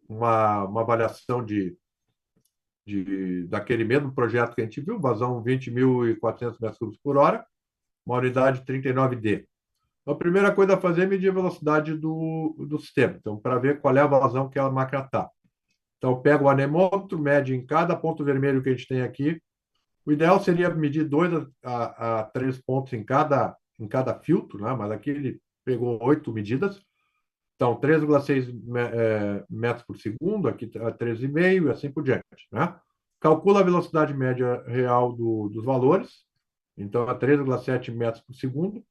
uma avaliação daquele mesmo projeto que a gente viu, vazão 20.400 metros cúbicos por hora, uma unidade 39D. Então, a primeira coisa a fazer é medir a velocidade do sistema, então para ver qual é a vazão que a máquina está. Então, pega o anemômetro, mede em cada ponto vermelho que a gente tem aqui. O ideal seria medir 2 a 3 pontos em cada filtro, né? Mas aqui ele pegou 8 medidas. Então, 3,6 metros por segundo, aqui 13,5 e assim por diante, né? Calcula a velocidade média real dos valores. Então, é 3,7 metros por segundo.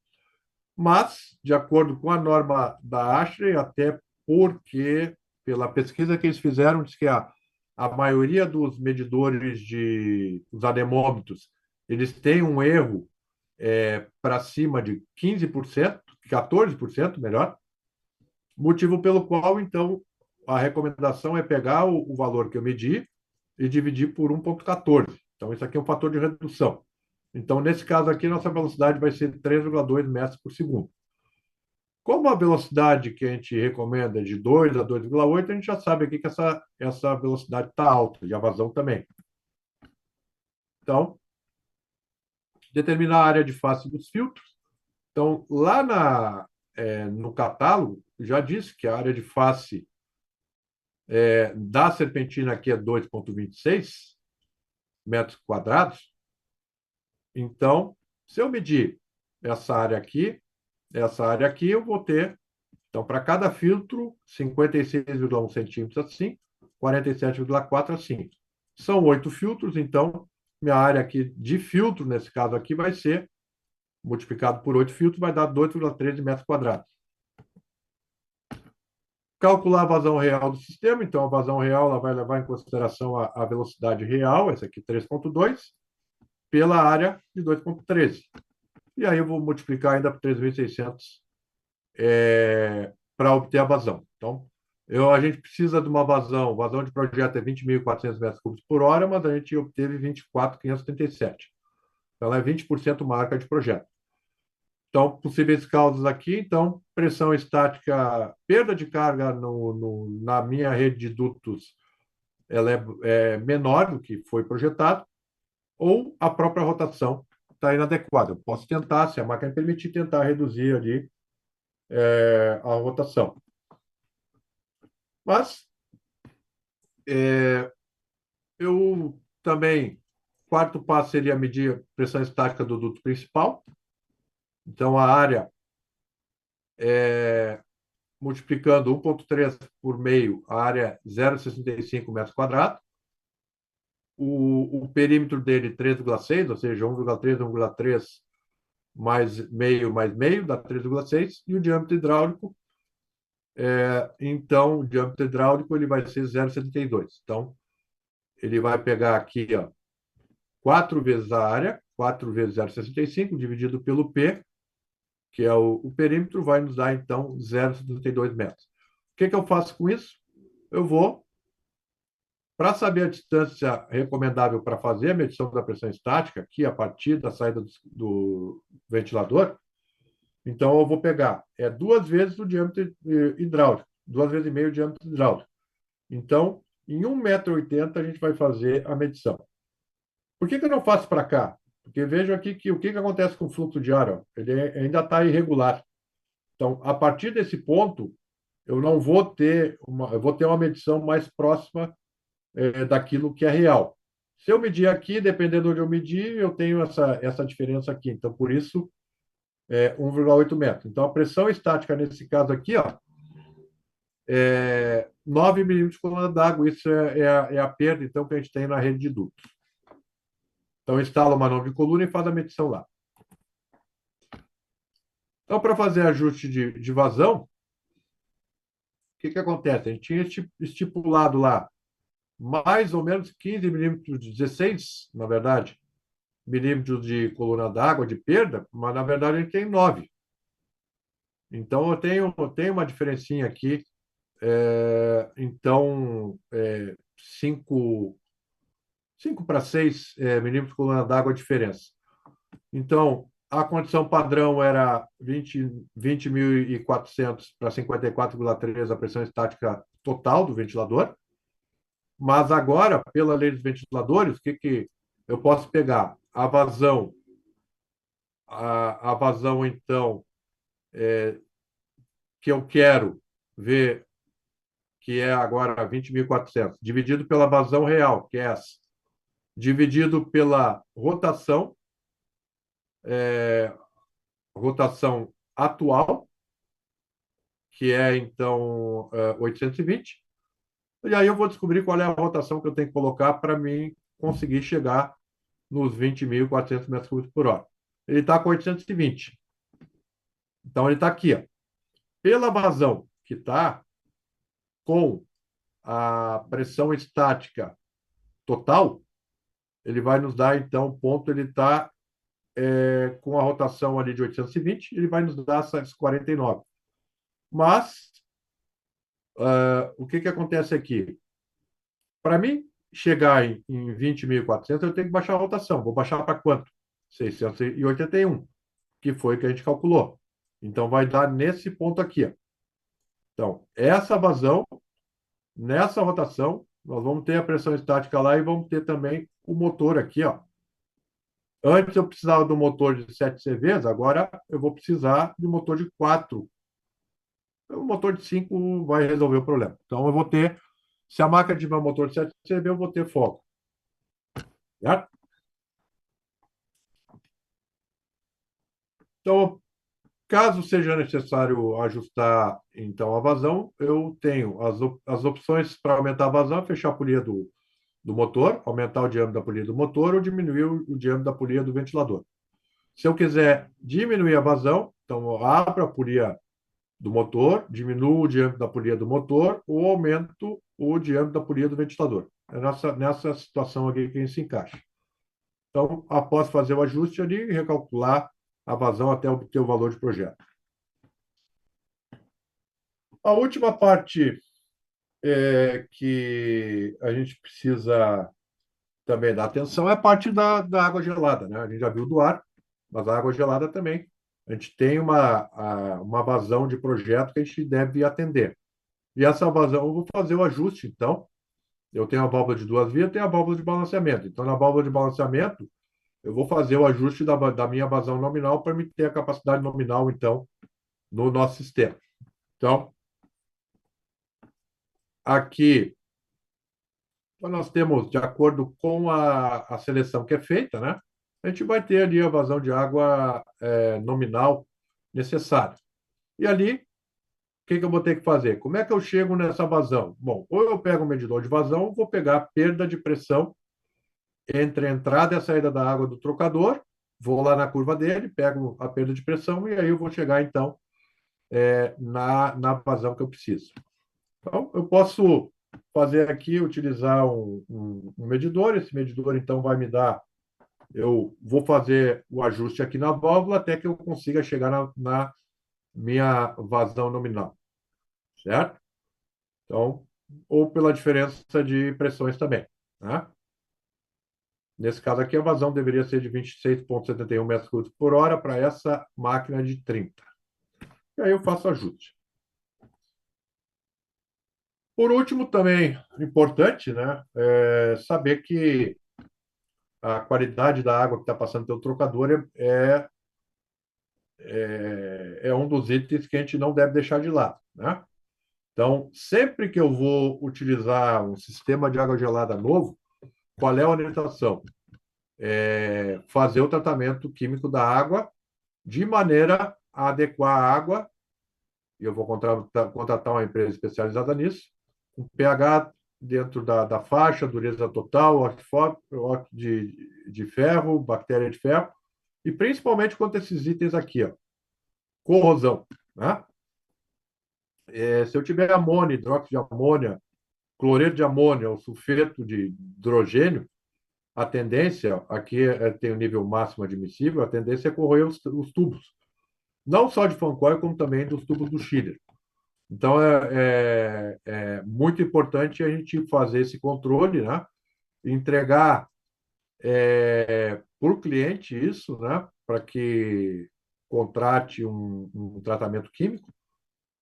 Mas, de acordo com a norma da ASHRAE, até porque, pela pesquisa que eles fizeram, diz que a maioria dos medidores os anemômetros, eles têm um erro para cima de 15%, 14%, melhor, motivo pelo qual, então, a recomendação é pegar o valor que eu medi e dividir por 1,14. Então, isso aqui é um fator de redução. Então, nesse caso aqui, nossa velocidade vai ser 3,2 metros por segundo. Como a velocidade que a gente recomenda é de 2 a 2,8, a gente já sabe aqui que essa velocidade está alta, e a vazão também. Então, determinar a área de face dos filtros. Então, lá no catálogo, já disse que a área de face da serpentina aqui é 2,26 metros quadrados. Então, se eu medir essa área aqui, eu vou ter, então, para cada filtro, 56,1 centímetros assim, 47,4 assim. São 8 filtros, então, minha área aqui de filtro, nesse caso aqui, vai ser, multiplicado por 8 filtros, vai dar 2,13 metros quadrados. Calcular a vazão real do sistema, então a vazão real ela vai levar em consideração a velocidade real, essa aqui 3,2, pela área de 2,13. E aí eu vou multiplicar ainda por 3.600 para obter a vazão. Então, a gente precisa de uma vazão de projeto é 20.400 metros cúbicos por hora, mas a gente obteve 24.537. Então, ela é 20% marca de projeto. Então, possíveis causas aqui, então, pressão estática, perda de carga na minha rede de dutos, ela é menor do que foi projetado, ou a própria rotação está inadequada. Eu posso tentar, se a máquina permitir, tentar reduzir ali a rotação. Mas eu também, quarto passo seria medir a pressão estática do duto principal. Então, a área, multiplicando 1,3 por meio, a área 0,65 metros quadrados. O perímetro dele 3,6, ou seja, 1,3, 1,3 mais meio, dá 3,6. E o diâmetro hidráulico, então, o diâmetro hidráulico ele vai ser 0,72. Então, ele vai pegar aqui, 4 vezes a área, 4 vezes 0,65, dividido pelo P, que é o perímetro, vai nos dar, então, 0,72 metros. O que eu faço com isso? Eu vou, para saber a distância recomendável para fazer a medição da pressão estática, aqui a partir da saída do ventilador, então eu vou pegar 2 vezes o diâmetro hidráulico, 2 vezes e meio o diâmetro hidráulico. Então, em 1,80 m a gente vai fazer a medição. Por que eu não faço para cá? Porque vejo aqui que o que acontece com o fluxo de ar? Ó, ele ainda está irregular. Então, a partir desse ponto, eu não vou ter eu vou ter uma medição mais próxima daquilo que é real. Se eu medir aqui, dependendo de onde eu medir, eu tenho essa diferença aqui. Então, por isso, 1,8 metros. Então, a pressão estática nesse caso aqui, ó, 9 milímetros de coluna d'água. Isso é a perda, então, que a gente tem na rede de dutos. Então, instala uma nova de coluna e faz a medição lá. Então, para fazer ajuste de vazão, o que acontece? A gente tinha estipulado lá mais ou menos 15 milímetros, 16, na verdade, milímetros de coluna d'água de perda, mas na verdade a gente tem 9. Então eu tenho uma diferencinha aqui, então 5 para 6 milímetros de coluna d'água a diferença. Então, a condição padrão era 20.400 para 54,3 a pressão estática total do ventilador. Mas agora, pela lei dos ventiladores, o que eu posso pegar? A vazão, então, que eu quero ver, que é agora 20.400, dividido pela vazão real, que é essa, dividido pela rotação atual, que é, então, 820. E aí eu vou descobrir qual é a rotação que eu tenho que colocar para mim conseguir chegar nos 20.400 metros cúbicos por hora. Ele está com 820. Então, ele está aqui. Ó. Pela vazão que está com a pressão estática total, ele vai nos dar, então, ponto, ele está com a rotação ali de 820, ele vai nos dar essas 49. Mas, o que acontece aqui? Para mim chegar em 20.400, eu tenho que baixar a rotação. Vou baixar para quanto? 681, que foi o que a gente calculou. Então, vai dar nesse ponto aqui. Ó. Então, essa vazão, nessa rotação, nós vamos ter a pressão estática lá e vamos ter também o motor aqui. Ó. Antes eu precisava do motor de 7 CVs, agora eu vou precisar de um motor de 4. O motor de 5 vai resolver o problema. Então, eu vou ter, se a máquina tiver um motor de 7 CV, eu vou ter folga. Certo? Então, caso seja necessário ajustar então a vazão, eu tenho as opções para aumentar a vazão, fechar a polia do motor, aumentar o diâmetro da polia do motor ou diminuir o diâmetro da polia do ventilador. Se eu quiser diminuir a vazão, então eu abro a polia do motor, diminuo o diâmetro da polia do motor ou aumento o diâmetro da polia do ventilador. É nessa situação aqui que a gente se encaixa. Então, após fazer o ajuste ali, recalcular a vazão até obter o valor de projeto. A última parte que a gente precisa também dar atenção é a parte da água gelada, né? A gente já viu do ar, mas a água gelada também. A gente tem uma vazão de projeto que a gente deve atender. E essa vazão, eu vou fazer o ajuste, então. Eu tenho a válvula de 2 vias, tenho a válvula de balanceamento. Então, na válvula de balanceamento, eu vou fazer o ajuste da minha vazão nominal para me ter a capacidade nominal, então, no nosso sistema. Então, aqui nós temos, de acordo com a seleção que é feita, né? A gente vai ter ali a vazão de água nominal necessária. E ali, o que eu vou ter que fazer? Como é que eu chego nessa vazão? Bom, ou eu pego o medidor de vazão, ou vou pegar a perda de pressão entre a entrada e a saída da água do trocador, vou lá na curva dele, pego a perda de pressão e aí eu vou chegar, então, na vazão que eu preciso. Então, eu posso fazer aqui, utilizar um medidor. Esse medidor, então, vai me dar... Eu vou fazer o ajuste aqui na válvula até que eu consiga chegar na minha vazão nominal. Certo? Então, ou pela diferença de pressões também. Né? Nesse caso aqui, a vazão deveria ser de 26,71 metros cúbicos por hora para essa máquina de 30. E aí eu faço ajuste. Por último, também importante, né, saber que a qualidade da água que está passando pelo trocador é um dos itens que a gente não deve deixar de lado. Né? Então, sempre que eu vou utilizar um sistema de água gelada novo, qual é a orientação? Fazer o tratamento químico da água de maneira a adequar a água, e eu vou contratar uma empresa especializada nisso, com pH dentro da faixa, dureza total, óxido de ferro, bactéria de ferro, e principalmente quanto a esses itens aqui, ó, corrosão, né? Se eu tiver amônia, hidróxido de amônia, cloreto de amônia ou sulfeto de hidrogênio, a tendência, aqui tem o nível máximo admissível, a tendência é corroer os tubos, não só de Fanconi, como também dos tubos do Schiller. Então, é muito importante a gente fazer esse controle, né? Entregar para o cliente isso, né? Para que contrate um tratamento químico,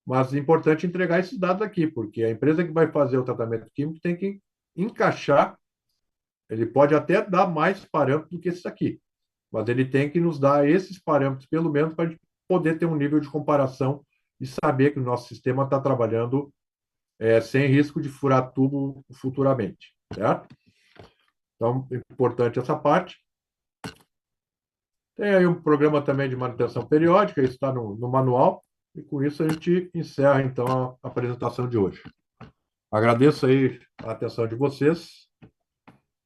mas é importante entregar esses dados aqui, porque a empresa que vai fazer o tratamento químico tem que encaixar, ele pode até dar mais parâmetros do que esses aqui, mas ele tem que nos dar esses parâmetros, pelo menos, para a gente poder ter um nível de comparação e saber que o nosso sistema está trabalhando sem risco de furar tubo futuramente, certo? Então, é importante essa parte. Tem aí um programa também de manutenção periódica, isso está no manual, e com isso a gente encerra, então, a apresentação de hoje. Agradeço aí a atenção de vocês.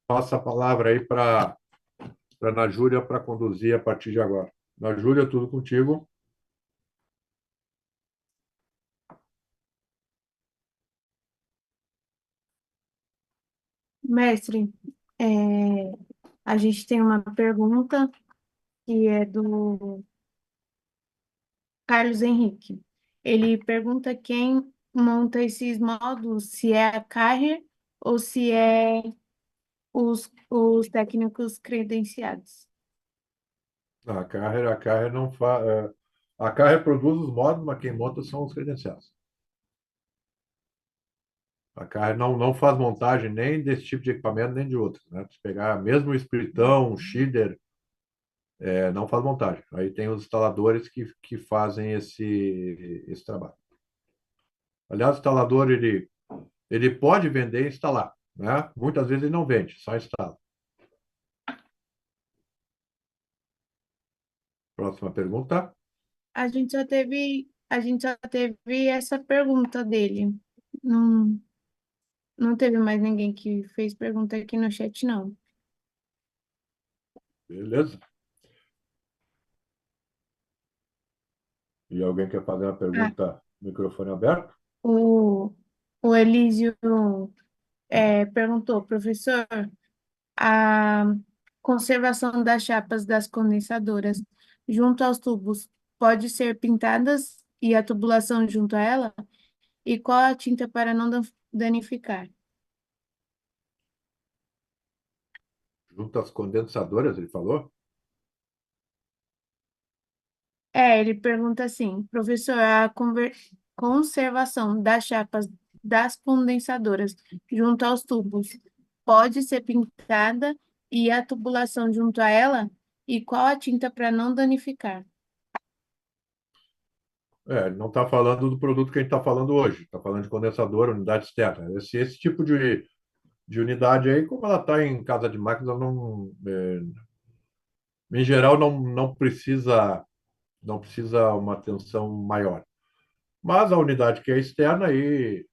Passo a palavra aí para a Ana Júlia para conduzir a partir de agora. Ana Júlia, tudo contigo. Mestre, é, a gente tem uma pergunta que é do Carlos Henrique. Ele pergunta quem monta esses módulos, se é a Carrier ou se é os técnicos credenciados. A Carrer não faz. A Carrer produz os módulos, mas quem monta são os credenciados. A Carrer não faz montagem nem desse tipo de equipamento, nem de outros, né? Se pegar mesmo o Spiritão, o Schiller, não faz montagem. Aí tem os instaladores que fazem esse trabalho. Aliás, o instalador ele pode vender e instalar, né? Muitas vezes ele não vende, só instala. Próxima pergunta. A gente só teve essa pergunta dele. Não, não teve mais ninguém que fez pergunta aqui no chat, não. Beleza? E alguém quer fazer uma Ah, pergunta, microfone aberto? o, o Elísio perguntou, professor, a conservação das chapas das condensadoras junto aos tubos pode ser pintadas e a tubulação junto a ela? E qual a tinta para não danificar? Junto às condensadoras, ele falou? Ele pergunta assim, professor, a conservação das chapas das condensadoras junto aos tubos pode ser pintada e a tubulação junto a ela? E qual a tinta para não danificar? Ele não está falando do produto que a gente está falando hoje, está falando de condensador, unidade externa. Esse tipo de unidade aí, como ela está em casa de máquina, não, em geral não precisa uma atenção maior. Mas a unidade que é externa aí,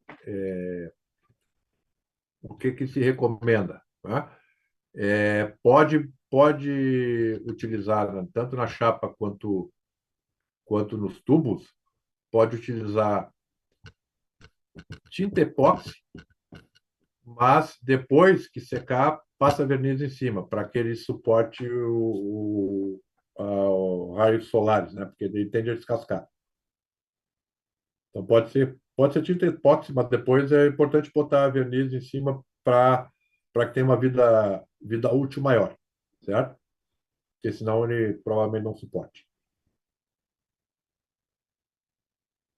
o que se recomenda, né? Pode utilizar, né, tanto na chapa quanto nos tubos, pode utilizar tinta epóxi, mas depois que secar, passa verniz em cima, para que ele suporte o raios solares, né? Porque ele tende a descascar. Então pode ser tinta epóxi, mas depois é importante botar verniz em cima para que tenha uma vida útil maior, certo? Porque senão ele provavelmente não suporte.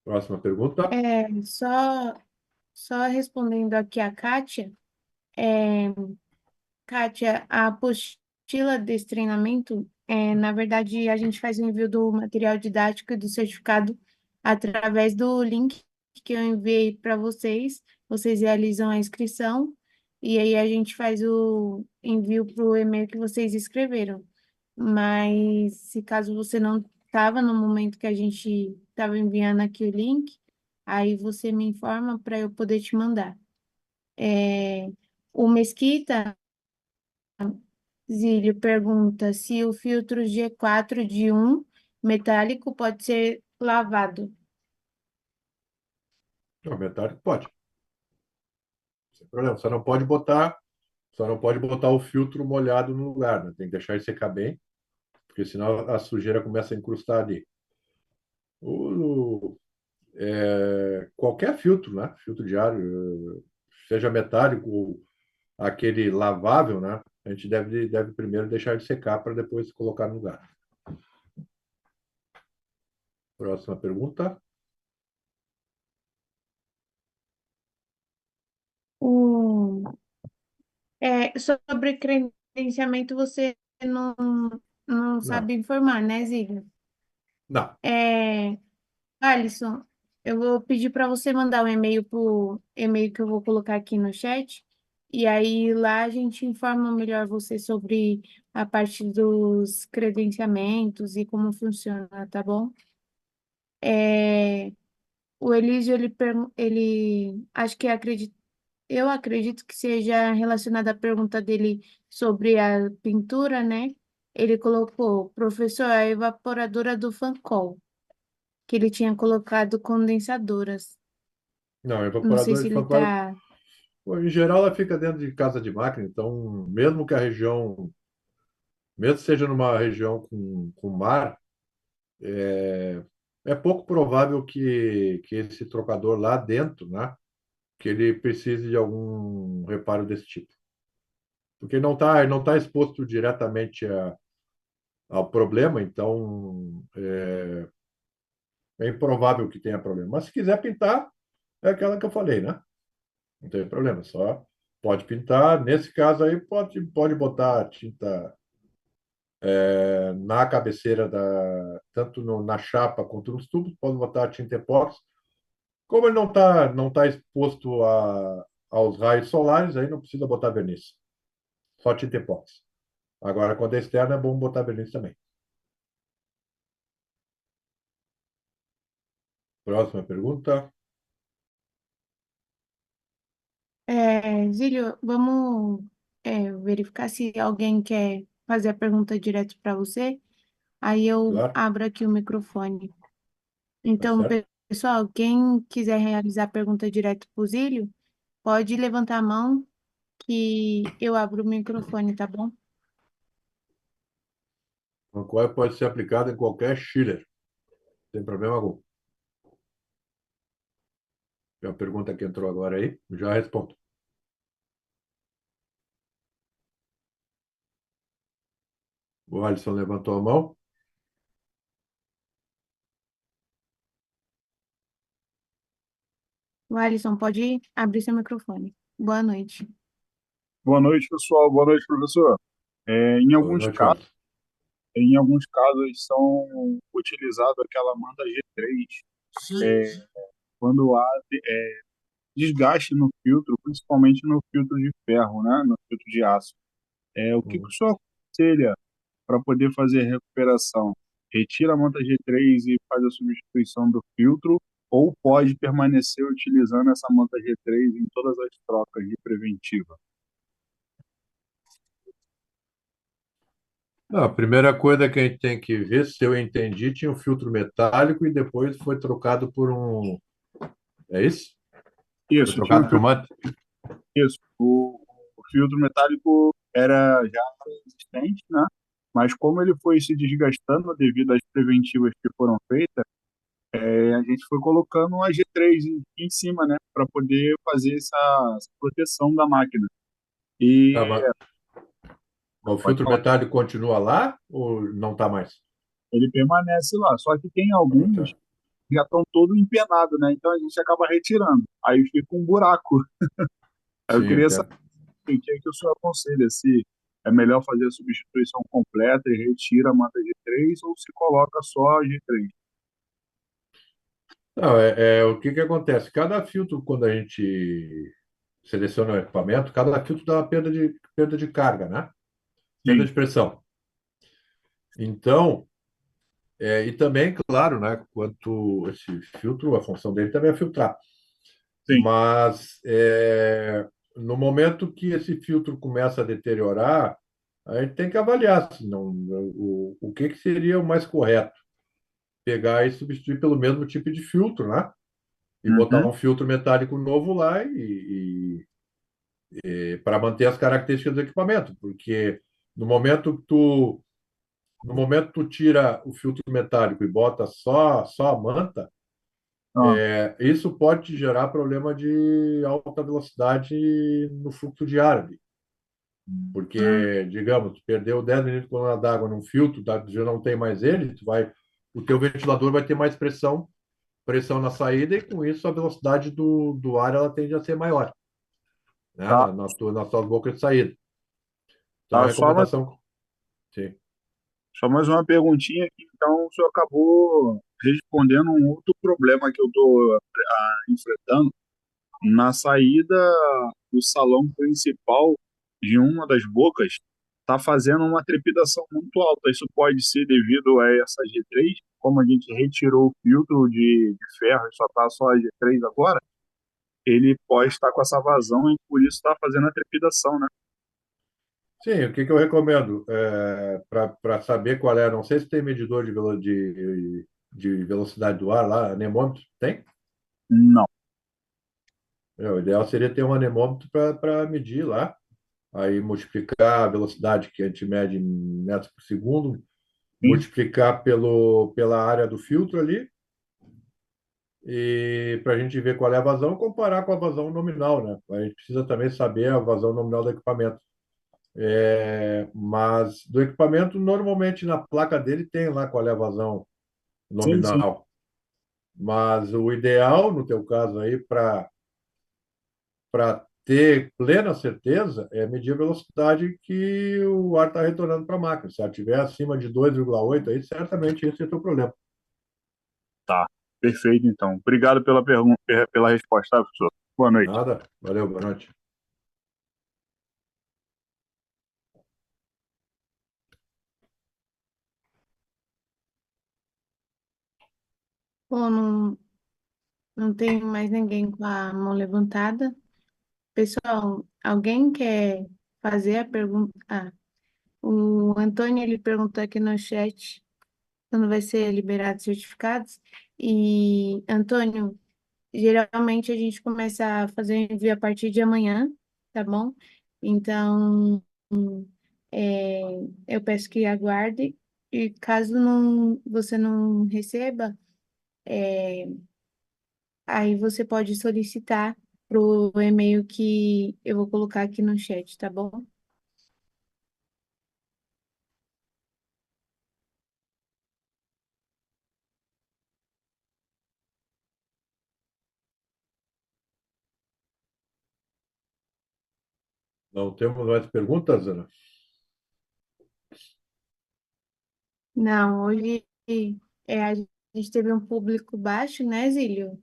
Próxima pergunta. Só respondendo aqui a Kátia, é, Kátia, a apostila desse treinamento, na verdade, a gente faz o envio do material didático e do certificado através do link que eu enviei para vocês. Vocês realizam a inscrição e aí a gente faz o envio para o e-mail que vocês escreveram. Mas se caso você não estava no momento que a gente estava enviando aqui o link, aí você me informa para eu poder te mandar. É, o Mesquita, Zílio, pergunta se o filtro G4 de um metálico pode ser lavado. Não, metade pode, sem problema. Só não pode botar o filtro molhado no lugar, né? Tem que deixar ele secar bem, porque senão a sujeira começa a incrustar ali. O, qualquer filtro, né? Filtro de ar, seja metálico ou aquele lavável, né? A gente deve primeiro deixar ele secar para depois colocar no lugar. Próxima pergunta. O, sobre credenciamento, você não Não, sabe informar, né, Zílio? não. É, Alisson, eu vou pedir para você mandar um e-mail para o e-mail que eu vou colocar aqui no chat, e aí lá a gente informa melhor você sobre a parte dos credenciamentos e como funciona, tá bom? É, o Elísio, ele acho que eu acredito que seja relacionada à pergunta dele sobre a pintura, né? Ele colocou, professor, a evaporadora do Fancol, que ele tinha colocado condensadoras. Não, Não sei evaporador se de ele Fanconi, tá. bom, em geral, ela fica dentro de casa de máquina, então, mesmo que a região, mesmo que seja numa região com mar, é pouco provável que esse trocador lá dentro, né, que ele precise de algum reparo desse tipo. Porque ele não tá exposto diretamente ao problema, então é improvável que tenha problema. Mas se quiser pintar, é aquela que eu falei, né? Não tem problema, só pode pintar. Nesse caso aí, pode botar tinta na cabeceira tanto na chapa quanto nos tubos, pode botar tinta epóxi. Como ele não tá exposto aos raios solares, aí não precisa botar verniz, só tinta epóxi. Agora, quando é externo, é bom botar verniz também. Próxima pergunta. Zílio, vamos verificar se alguém quer fazer a pergunta direto para você. Aí eu Claro, abro aqui o microfone. tá Então, certo. pessoal, quem quiser realizar a pergunta direto para o Zílio, pode levantar a mão que eu abro o microfone, tá bom? O qual pode ser aplicado em qualquer chiller, sem problema algum. É a pergunta que entrou agora aí, já respondo. O Alisson levantou a mão. O Alisson, pode abrir seu microfone. Boa noite. Boa noite, pessoal. Boa noite, professor. É, em Boa alguns noite, casos, Alisson. em alguns casos são utilizado aquela manta G3 quando há desgaste no filtro, principalmente no filtro de ferro, né? No filtro de aço. O que o Uhum. senhor aconselha para poder fazer a recuperação? Retira a manta G3 e faz a substituição do filtro, ou pode permanecer utilizando essa manta G3 em todas as trocas de preventiva? Não, a primeira coisa que a gente tem que ver, se eu entendi, tinha um filtro metálico e depois foi trocado por um. É isso? Foi Isso, tinha um trocado por uma. Isso. O filtro metálico era já existente, né? Mas como ele foi se desgastando devido às preventivas que foram feitas, a gente foi colocando a G3 em cima, né? Para poder fazer essa proteção da máquina. Tá, E mas o pode filtro falar, metálico continua lá ou não está mais? ele permanece lá. Só que tem Ah, alguns tá. que já estão todo empenados, né? Então a gente acaba retirando. Aí fica um buraco. Aí eu Sim, queria saber entendo. o que é que o senhor aconselha? Se é melhor fazer a substituição completa e retira a manta G3 ou se coloca só a G3? Não, o que que acontece? Cada filtro, quando a gente seleciona o equipamento, cada filtro dá uma perda de carga, né? Perda Sim, de pressão. Então, e também, claro, né? Quanto esse filtro, a função dele também é filtrar. sim, Mas no momento que esse filtro começa a deteriorar, a gente tem que avaliar se não, o que que seria o mais correto. Pegar e substituir pelo mesmo tipo de filtro, né? E botar Uhum. um filtro metálico novo lá para manter as características do equipamento, porque no momento que tu, no momento que tu tira o filtro metálico e bota só a manta, Ah, isso pode te gerar problema de alta velocidade no fluxo de ar, ali. Hum, Porque, digamos, tu perdeu 10 milímetros de coluna d'água num filtro, tá, já não tem mais ele, o teu ventilador vai ter mais pressão na saída, e com isso a velocidade do ar ela tende a ser maior, né, tá, nas tuas bocas de saída. Então, a tá. recomendação, sim. Só mais uma perguntinha aqui. Então, o senhor acabou respondendo um outro problema que eu estou enfrentando. Na saída do salão principal de uma das bocas, está fazendo uma trepidação muito alta. Isso pode ser devido a essa G3, como a gente retirou o filtro de ferro e só está só a G3 agora, ele pode estar com essa vazão e por isso está fazendo a trepidação, né? Sim, o que que eu recomendo para saber qual é, não sei se tem medidor de velocidade do ar lá, anemômetro, tem? Não. O ideal seria ter um anemômetro para medir lá, aí multiplicar a velocidade que a gente mede em metros por segundo, Sim, multiplicar pela área do filtro ali, e para a gente ver qual é a vazão e comparar com a vazão nominal, né? A gente precisa também saber a vazão nominal do equipamento. Mas do equipamento, normalmente na placa dele tem lá qual é a vazão sim, sim. nominal. Mas o ideal, no teu caso aí, para ter plena certeza, é medir a velocidade que o ar está retornando para a máquina. Se ela estiver acima de 2,8, aí certamente esse é o teu problema. Tá. Perfeito, então. Obrigado pela pergunta, pela resposta, tá, professor? Boa noite. Nada? Valeu, boa noite. Bom, não tem mais ninguém com a mão levantada. Pessoal, alguém quer fazer a pergunta? Ah, o Antônio, ele perguntou aqui no chat quando vai ser liberado certificados. E, Antônio, geralmente a gente começa a fazer envio a partir de amanhã, tá bom? Então, é, eu peço que aguarde. E caso você não receba, aí você pode solicitar pro e-mail que eu vou colocar aqui no chat, tá bom? Não temos mais perguntas, Ana? Não, hoje a gente teve um público baixo, né, Zílio?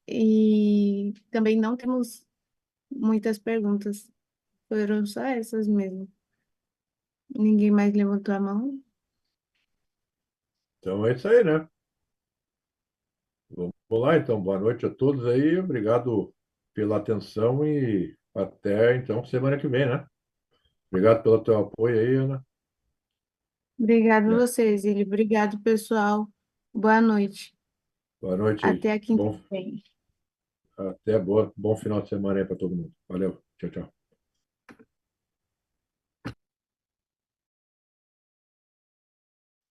E também não temos muitas perguntas. Foram só essas mesmo. Ninguém mais levantou a mão. Então é isso aí, né? Vamos lá, então. Boa noite a todos aí. Obrigado pela atenção e até então semana que vem, né? Obrigado pelo teu apoio aí, Ana. Obrigado a É. você, Zílio. Obrigado, pessoal. Boa noite. Boa noite aí. Até a quinta que vem. Bom final de semana aí para todo mundo. Valeu. Tchau, tchau.